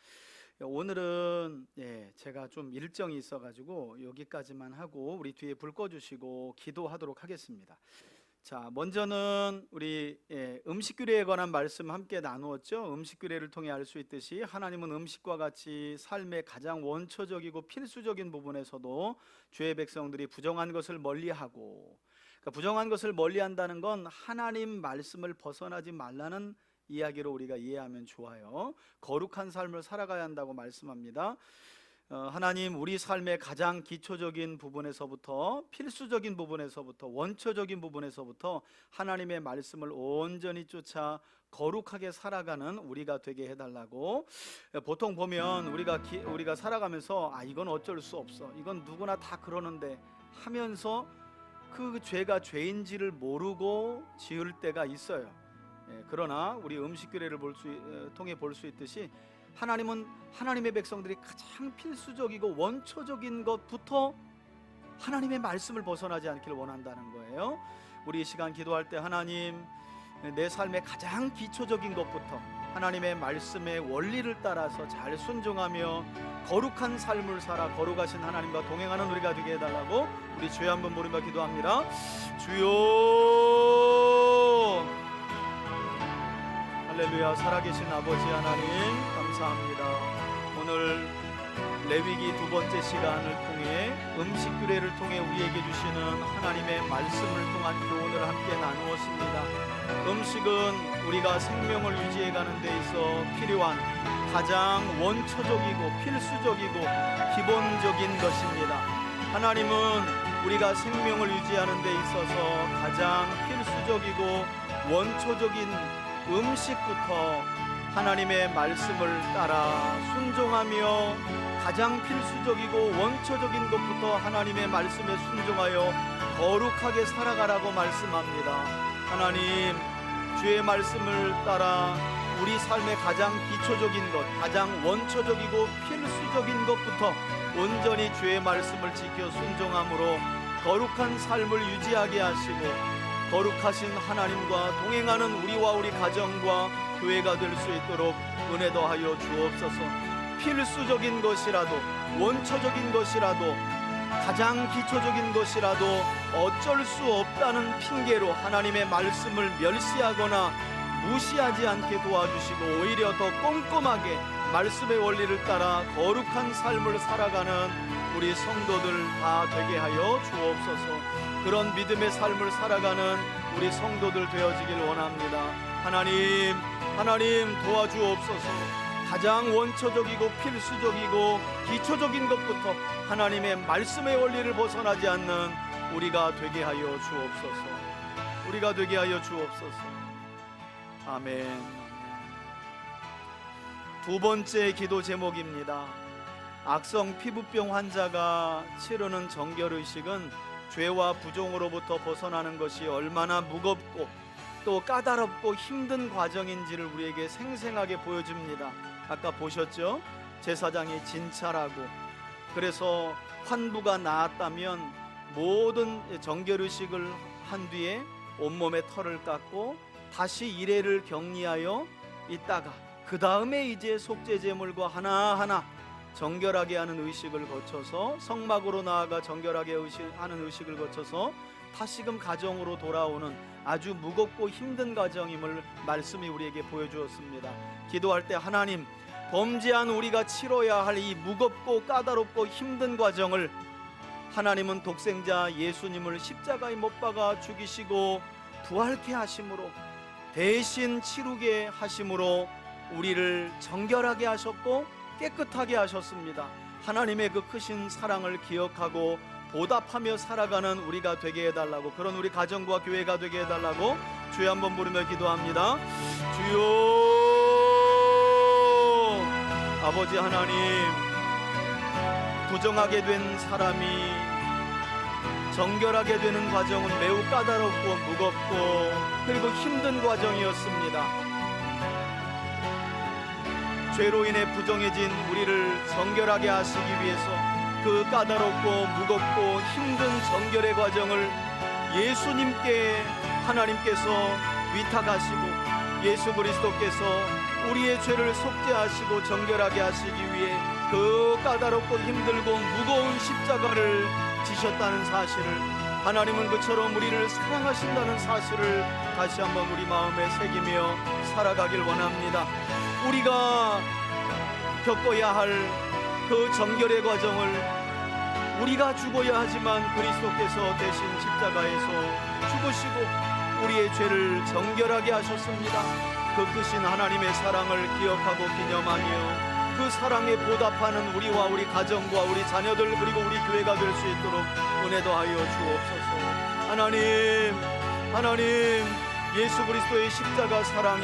오늘은 제가 좀 일정이 있어가지고 여기까지만 하고 우리 뒤에 불 꺼주시고 기도하도록 하겠습니다. 자, 먼저는 우리 음식규례에 관한 말씀 함께 나누었죠. 음식규례를 통해 알 수 있듯이 하나님은 음식과 같이 삶의 가장 원초적이고 필수적인 부분에서도 주의 백성들이 부정한 것을 멀리하고, 그러니까 부정한 것을 멀리한다는 건 하나님 말씀을 벗어나지 말라는 이야기로 우리가 이해하면 좋아요. 거룩한 삶을 살아가야 한다고 말씀합니다. 하나님, 우리 삶의 가장 기초적인 부분에서부터, 필수적인 부분에서부터, 원초적인 부분에서부터 하나님의 말씀을 온전히 쫓아 거룩하게 살아가는 우리가 되게 해달라고. 보통 보면 우리가 살아가면서 이건 어쩔 수 없어, 이건 누구나 다 그러는데 하면서 그 죄가 죄인지를 모르고 지을 때가 있어요. 그러나 우리 음식규례를 통해 볼 수 있듯이 하나님은 하나님의 백성들이 가장 필수적이고 원초적인 것부터 하나님의 말씀을 벗어나지 않기를 원한다는 거예요. 우리 이 시간 기도할 때 하나님, 내 삶의 가장 기초적인 것부터 하나님의 말씀의 원리를 따라서 잘 순종하며 거룩한 삶을 살아 거룩하신 하나님과 동행하는 우리가 되게 해달라고 우리 주여 한번 부르며 기도합니다. 주여, 할렐루야. 살아계신 아버지 하나님 감사합니다. 오늘 레위기 두 번째 시간을 통해 음식 규례를 통해 우리에게 주시는 하나님의 말씀을 통한 교훈을 함께 나누었습니다. 음식은 우리가 생명을 유지해가는 데 있어 필요한 가장 원초적이고 필수적이고 기본적인 것입니다. 하나님은 우리가 생명을 유지하는 데 있어서 가장 필수적이고 원초적인 음식부터 하나님의 말씀을 따라 순종하며 가장 필수적이고 원초적인 것부터 하나님의 말씀에 순종하여 거룩하게 살아가라고 말씀합니다. 하나님, 주의 말씀을 따라 우리 삶의 가장 기초적인 것, 가장 원초적이고 필수적인 것부터 온전히 주의 말씀을 지켜 순종함으로 거룩한 삶을 유지하게 하시고 거룩하신 하나님과 동행하는 우리와 우리 가정과 교회가 될 수 있도록 은혜 더하여 주옵소서. 필수적인 것이라도 원초적인 것이라도 가장 기초적인 것이라도 어쩔 수 없다는 핑계로 하나님의 말씀을 멸시하거나 무시하지 않게 도와주시고 오히려 더 꼼꼼하게 말씀의 원리를 따라 거룩한 삶을 살아가는 우리 성도들 다 되게 하여 주옵소서. 그런 믿음의 삶을 살아가는 우리 성도들 되어지길 원합니다. 하나님 도와주옵소서. 가장 원초적이고 필수적이고 기초적인 것부터 하나님의 말씀의 원리를 벗어나지 않는 우리가 되게 하여 주옵소서. 우리가 되게 하여 주옵소서. 아멘. 두 번째 기도 제목입니다. 악성 피부병 환자가 치르는 정결의식은 죄와 부종으로부터 벗어나는 것이 얼마나 무겁고 또 까다롭고 힘든 과정인지를 우리에게 생생하게 보여줍니다. 아까 보셨죠? 제사장이 진찰하고 그래서 환부가 나았다면 모든 정결의식을 한 뒤에 온몸에 털을 깎고 다시 이래를 격리하여 있다가 그 다음에 이제 속죄제물과 하나하나 정결하게 하는 의식을 거쳐서 성막으로 나아가 정결하게 하는 의식을 거쳐서 다시금 가정으로 돌아오는 아주 무겁고 힘든 과정임을 말씀이 우리에게 보여주었습니다. 기도할 때 하나님, 범죄한 우리가 치러야 할 이 무겁고 까다롭고 힘든 과정을 하나님은 독생자 예수님을 십자가에 못 박아 죽이시고 부활케 하심으로 대신 치르게 하심으로 우리를 정결하게 하셨고 깨끗하게 하셨습니다. 하나님의 그 크신 사랑을 기억하고 보답하며 살아가는 우리가 되게 해달라고, 그런 우리 가정과 교회가 되게 해달라고 주여 한번 부르며 기도합니다. 주여. 아버지 하나님, 부정하게 된 사람이 정결하게 되는 과정은 매우 까다롭고 무겁고 그리고 힘든 과정이었습니다. 죄로 인해 부정해진 우리를 정결하게 하시기 위해서 그 까다롭고 무겁고 힘든 정결의 과정을 예수님께 하나님께서 위탁하시고 예수 그리스도께서 우리의 죄를 속죄하시고 정결하게 하시기 위해 그 까다롭고 힘들고 무거운 십자가를 지셨다는 사실을, 하나님은 그처럼 우리를 사랑하신다는 사실을 다시 한번 우리 마음에 새기며 살아가길 원합니다. 우리가 겪어야 할 그 정결의 과정을 우리가 죽어야 하지만 그리스도께서 대신 십자가에서 죽으시고 우리의 죄를 정결하게 하셨습니다. 그 크신 하나님의 사랑을 기억하고 기념하며 그 사랑에 보답하는 우리와 우리 가정과 우리 자녀들 그리고 우리 교회가 될 수 있도록 은혜 더하여 주옵소서. 하나님, 예수 그리스도의 십자가 사랑이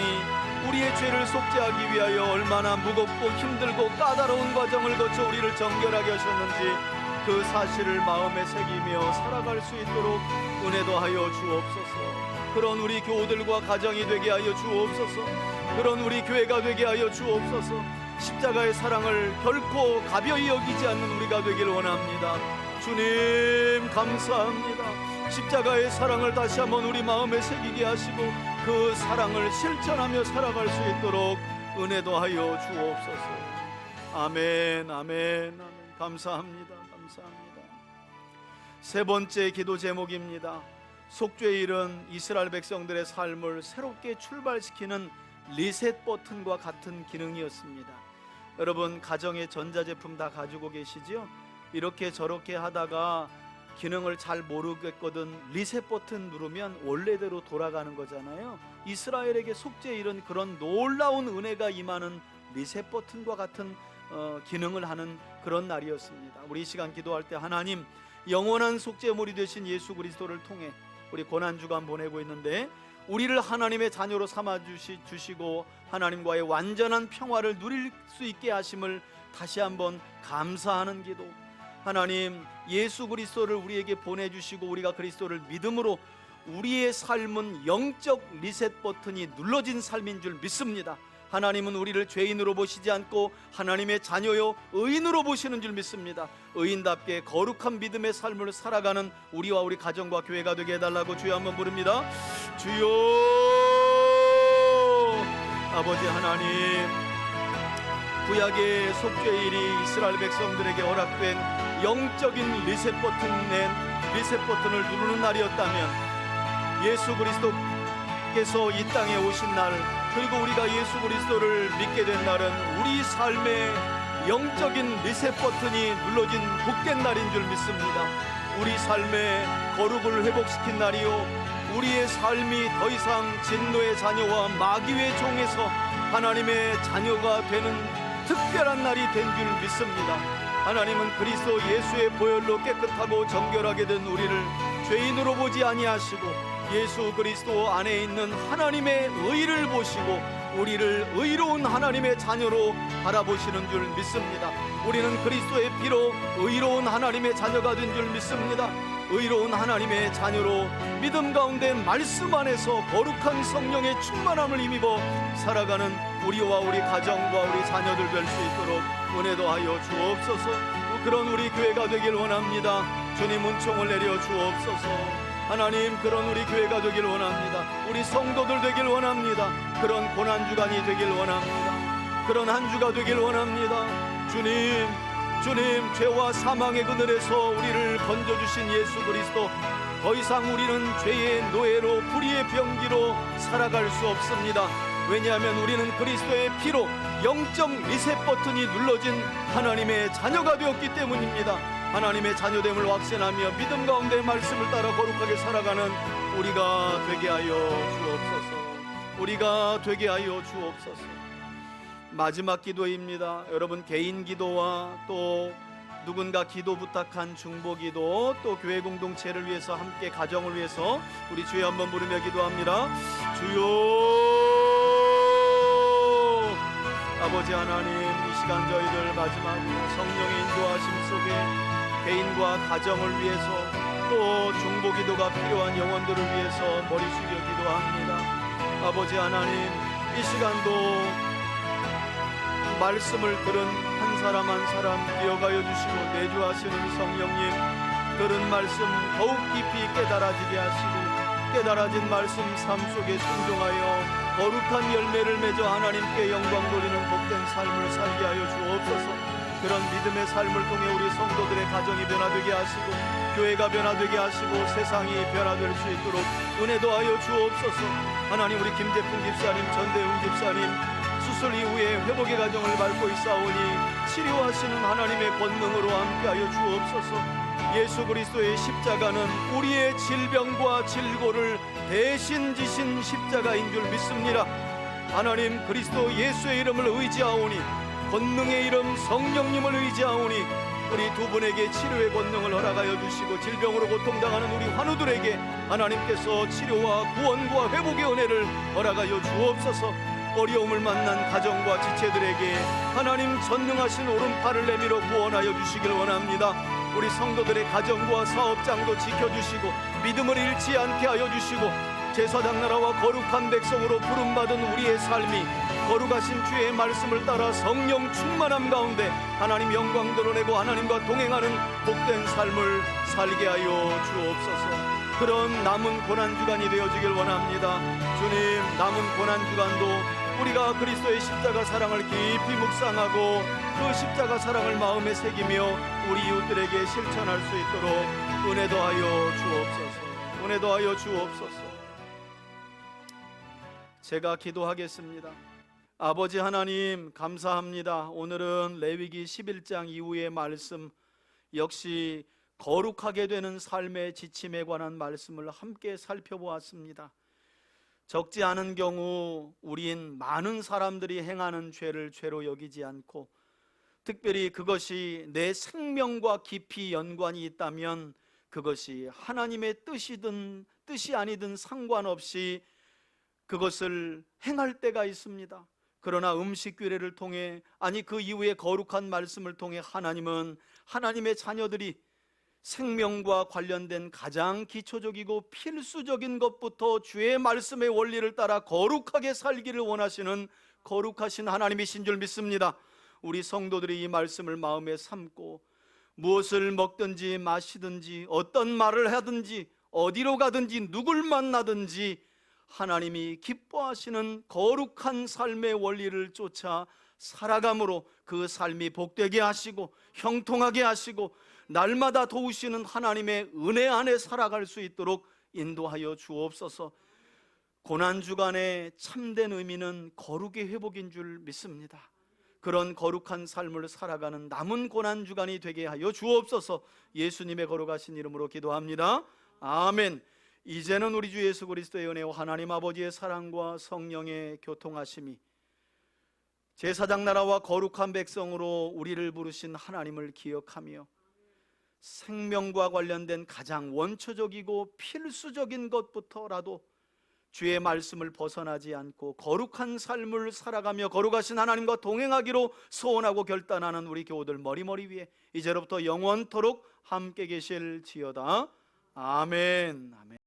우리의 죄를 속죄하기 위하여 얼마나 무겁고 힘들고 까다로운 과정을 거쳐 우리를 정결하게 하셨는지 그 사실을 마음에 새기며 살아갈 수 있도록 은혜 더하여 주옵소서. 그런 우리 교우들과 가정이 되게 하여 주옵소서. 그런 우리 교회가 되게 하여 주옵소서. 십자가의 사랑을 결코 가벼이 여기지 않는 우리가 되길 원합니다. 주님 감사합니다. 십자가의 사랑을 다시 한번 우리 마음에 새기게 하시고 그 사랑을 실천하며 살아갈 수 있도록 은혜도 하여 주옵소서. 아멘, 아멘, 아멘. 감사합니다. 감사합니다. 세 번째 기도 제목입니다. 속죄의 일은 이스라엘 백성들의 삶을 새롭게 출발시키는 리셋 버튼과 같은 기능이었습니다. 여러분, 가정에 전자제품 다 가지고 계시지요? 이렇게 저렇게 하다가 기능을 잘 모르겠거든 리셋 버튼 누르면 원래대로 돌아가는 거잖아요. 이스라엘에게 속죄의 일은 그런 놀라운 은혜가 임하는 리셋 버튼과 같은 기능을 하는 그런 날이었습니다. 우리 이 시간 기도할 때 하나님, 영원한 속죄물이 되신 예수 그리스도를 통해 우리 고난주간 보내고 있는데 우리를 하나님의 자녀로 삼아 주시고 하나님과의 완전한 평화를 누릴 수 있게 하심을 다시 한번 감사하는 기도. 하나님, 예수 그리스도를 우리에게 보내주시고 우리가 그리스도를 믿음으로 우리의 삶은 영적 리셋 버튼이 눌러진 삶인 줄 믿습니다. 하나님은 우리를 죄인으로 보시지 않고 하나님의 자녀요 의인으로 보시는 줄 믿습니다. 의인답게 거룩한 믿음의 삶을 살아가는 우리와 우리 가정과 교회가 되게 해달라고 주여 한번 부릅니다. 주여. 아버지 하나님, 구약의 속죄의 일이 이스라엘 백성들에게 허락된 영적인 리셋 버튼을 누르는 날이었다면 예수 그리스도께서 이 땅에 오신 날, 그리고 우리가 예수 그리스도를 믿게 된 날은 우리 삶의 영적인 리셋 버튼이 눌러진 복된 날인 줄 믿습니다. 우리 삶의 거룩을 회복시킨 날이요, 우리의 삶이 더 이상 진노의 자녀와 마귀의 종에서 하나님의 자녀가 되는 특별한 날이 된 줄 믿습니다. 하나님은 그리스도 예수의 보혈로 깨끗하고 정결하게 된 우리를 죄인으로 보지 아니하시고 예수 그리스도 안에 있는 하나님의 의를 보시고 우리를 의로운 하나님의 자녀로 바라보시는 줄 믿습니다. 우리는 그리스도의 피로 의로운 하나님의 자녀가 된 줄 믿습니다. 의로운 하나님의 자녀로 믿음 가운데 말씀 안에서 거룩한 성령의 충만함을 힘입어 살아가는 우리와 우리 가정과 우리 자녀들 될 수 있도록 은혜도 하여 주옵소서. 그런 우리 교회가 되길 원합니다. 주님, 은총을 내려 주옵소서. 하나님, 그런 우리 교회가 되길 원합니다. 우리 성도들 되길 원합니다. 그런 고난주간이 되길 원합니다. 그런 한 주가 되길 원합니다. 주님, 죄와 사망의 그늘에서 우리를 건져주신 예수 그리스도, 더 이상 우리는 죄의 노예로 불의의 병기로 살아갈 수 없습니다. 왜냐하면 우리는 그리스도의 피로 영적 리셋 버튼이 눌러진 하나님의 자녀가 되었기 때문입니다. 하나님의 자녀됨을 확신하며 믿음 가운데 말씀을 따라 거룩하게 살아가는 우리가 되게 하여 주옵소서. 우리가 되게 하여 주옵소서. 마지막 기도입니다. 여러분, 개인 기도와 또 누군가 기도 부탁한 중보 기도, 또 교회 공동체를 위해서, 함께 가정을 위해서 우리 주여 한번 부르며 기도합니다. 주여. 아버지 하나님, 이 시간 저희들 마지막으로 성령의 인도하심 속에 개인과 가정을 위해서, 또 중보 기도가 필요한 영혼들을 위해서 머리 숙여 기도합니다. 아버지 하나님, 이 시간도 말씀을 들은 한 사람 한 사람 기억하여 주시고 내주하시는 성령님, 들은 말씀 더욱 깊이 깨달아지게 하시고 깨달아진 말씀 삶 속에 순종하여 거룩한 열매를 맺어 하나님께 영광 돌리는 복된 삶을 살게 하여 주옵소서. 그런 믿음의 삶을 통해 우리 성도들의 가정이 변화되게 하시고 교회가 변화되게 하시고 세상이 변화될 수 있도록 은혜도 하여 주옵소서. 하나님, 우리 김재풍 집사님, 전대웅 집사님 수술 이후에 회복의 과정을 밟고 있사오니 치료하시는 하나님의 권능으로 함께하여 주옵소서. 예수 그리스도의 십자가는 우리의 질병과 질고를 대신 지신 십자가인 줄 믿습니다. 하나님, 그리스도 예수의 이름을 의지하오니, 권능의 이름 성령님을 의지하오니 우리 두 분에게 치료의 권능을 허락하여 주시고 질병으로 고통당하는 우리 환우들에게 하나님께서 치료와 구원과 회복의 은혜를 허락하여 주옵소서. 어려움을 만난 가정과 지체들에게 하나님 전능하신 오른팔을 내밀어 구원하여 주시길 원합니다. 우리 성도들의 가정과 사업장도 지켜주시고 믿음을 잃지 않게 하여 주시고 제사장 나라와 거룩한 백성으로 부름받은 우리의 삶이 거룩하신 주의 말씀을 따라 성령 충만함 가운데 하나님 영광 드러내고 하나님과 동행하는 복된 삶을 살게 하여 주옵소서. 그런 남은 고난주간이 되어주길 원합니다. 주님, 남은 고난주간도 우리가 그리스도의 십자가 사랑을 깊이 묵상하고 그 십자가 사랑을 마음에 새기며 우리 이웃들에게 실천할 수 있도록 은혜 더하여 주옵소서. 은혜 더하여 주옵소서. 제가 기도하겠습니다. 아버지 하나님, 감사합니다. 오늘은 레위기 11장 이후의 말씀, 역시 거룩하게 되는 삶의 지침에 관한 말씀을 함께 살펴보았습니다. 적지 않은 경우 우린 많은 사람들이 행하는 죄를 죄로 여기지 않고, 특별히 그것이 내 생명과 깊이 연관이 있다면 그것이 하나님의 뜻이든 뜻이 아니든 상관없이 그것을 행할 때가 있습니다. 그러나 음식규례를 통해, 아니 그 이후에 거룩한 말씀을 통해 하나님은 하나님의 자녀들이 생명과 관련된 가장 기초적이고 필수적인 것부터 주의 말씀의 원리를 따라 거룩하게 살기를 원하시는 거룩하신 하나님이신 줄 믿습니다. 우리 성도들이 이 말씀을 마음에 삼고 무엇을 먹든지 마시든지 어떤 말을 하든지 어디로 가든지 누굴 만나든지 하나님이 기뻐하시는 거룩한 삶의 원리를 쫓아 살아감으로 그 삶이 복되게 하시고 형통하게 하시고 날마다 도우시는 하나님의 은혜 안에 살아갈 수 있도록 인도하여 주옵소서. 고난주간의 참된 의미는 거룩의 회복인 줄 믿습니다. 그런 거룩한 삶을 살아가는 남은 고난주간이 되게 하여 주옵소서. 예수님의 거룩하신 이름으로 기도합니다. 아멘. 이제는 우리 주 예수 그리스도의 은혜와 하나님 아버지의 사랑과 성령의 교통하심이, 제사장 나라와 거룩한 백성으로 우리를 부르신 하나님을 기억하며 생명과 관련된 가장 원초적이고 필수적인 것부터라도 주의 말씀을 벗어나지 않고 거룩한 삶을 살아가며 거룩하신 하나님과 동행하기로 소원하고 결단하는 우리 교우들 머리머리 위에 이제로부터 영원토록 함께 계실지어다. 아멘. 아멘.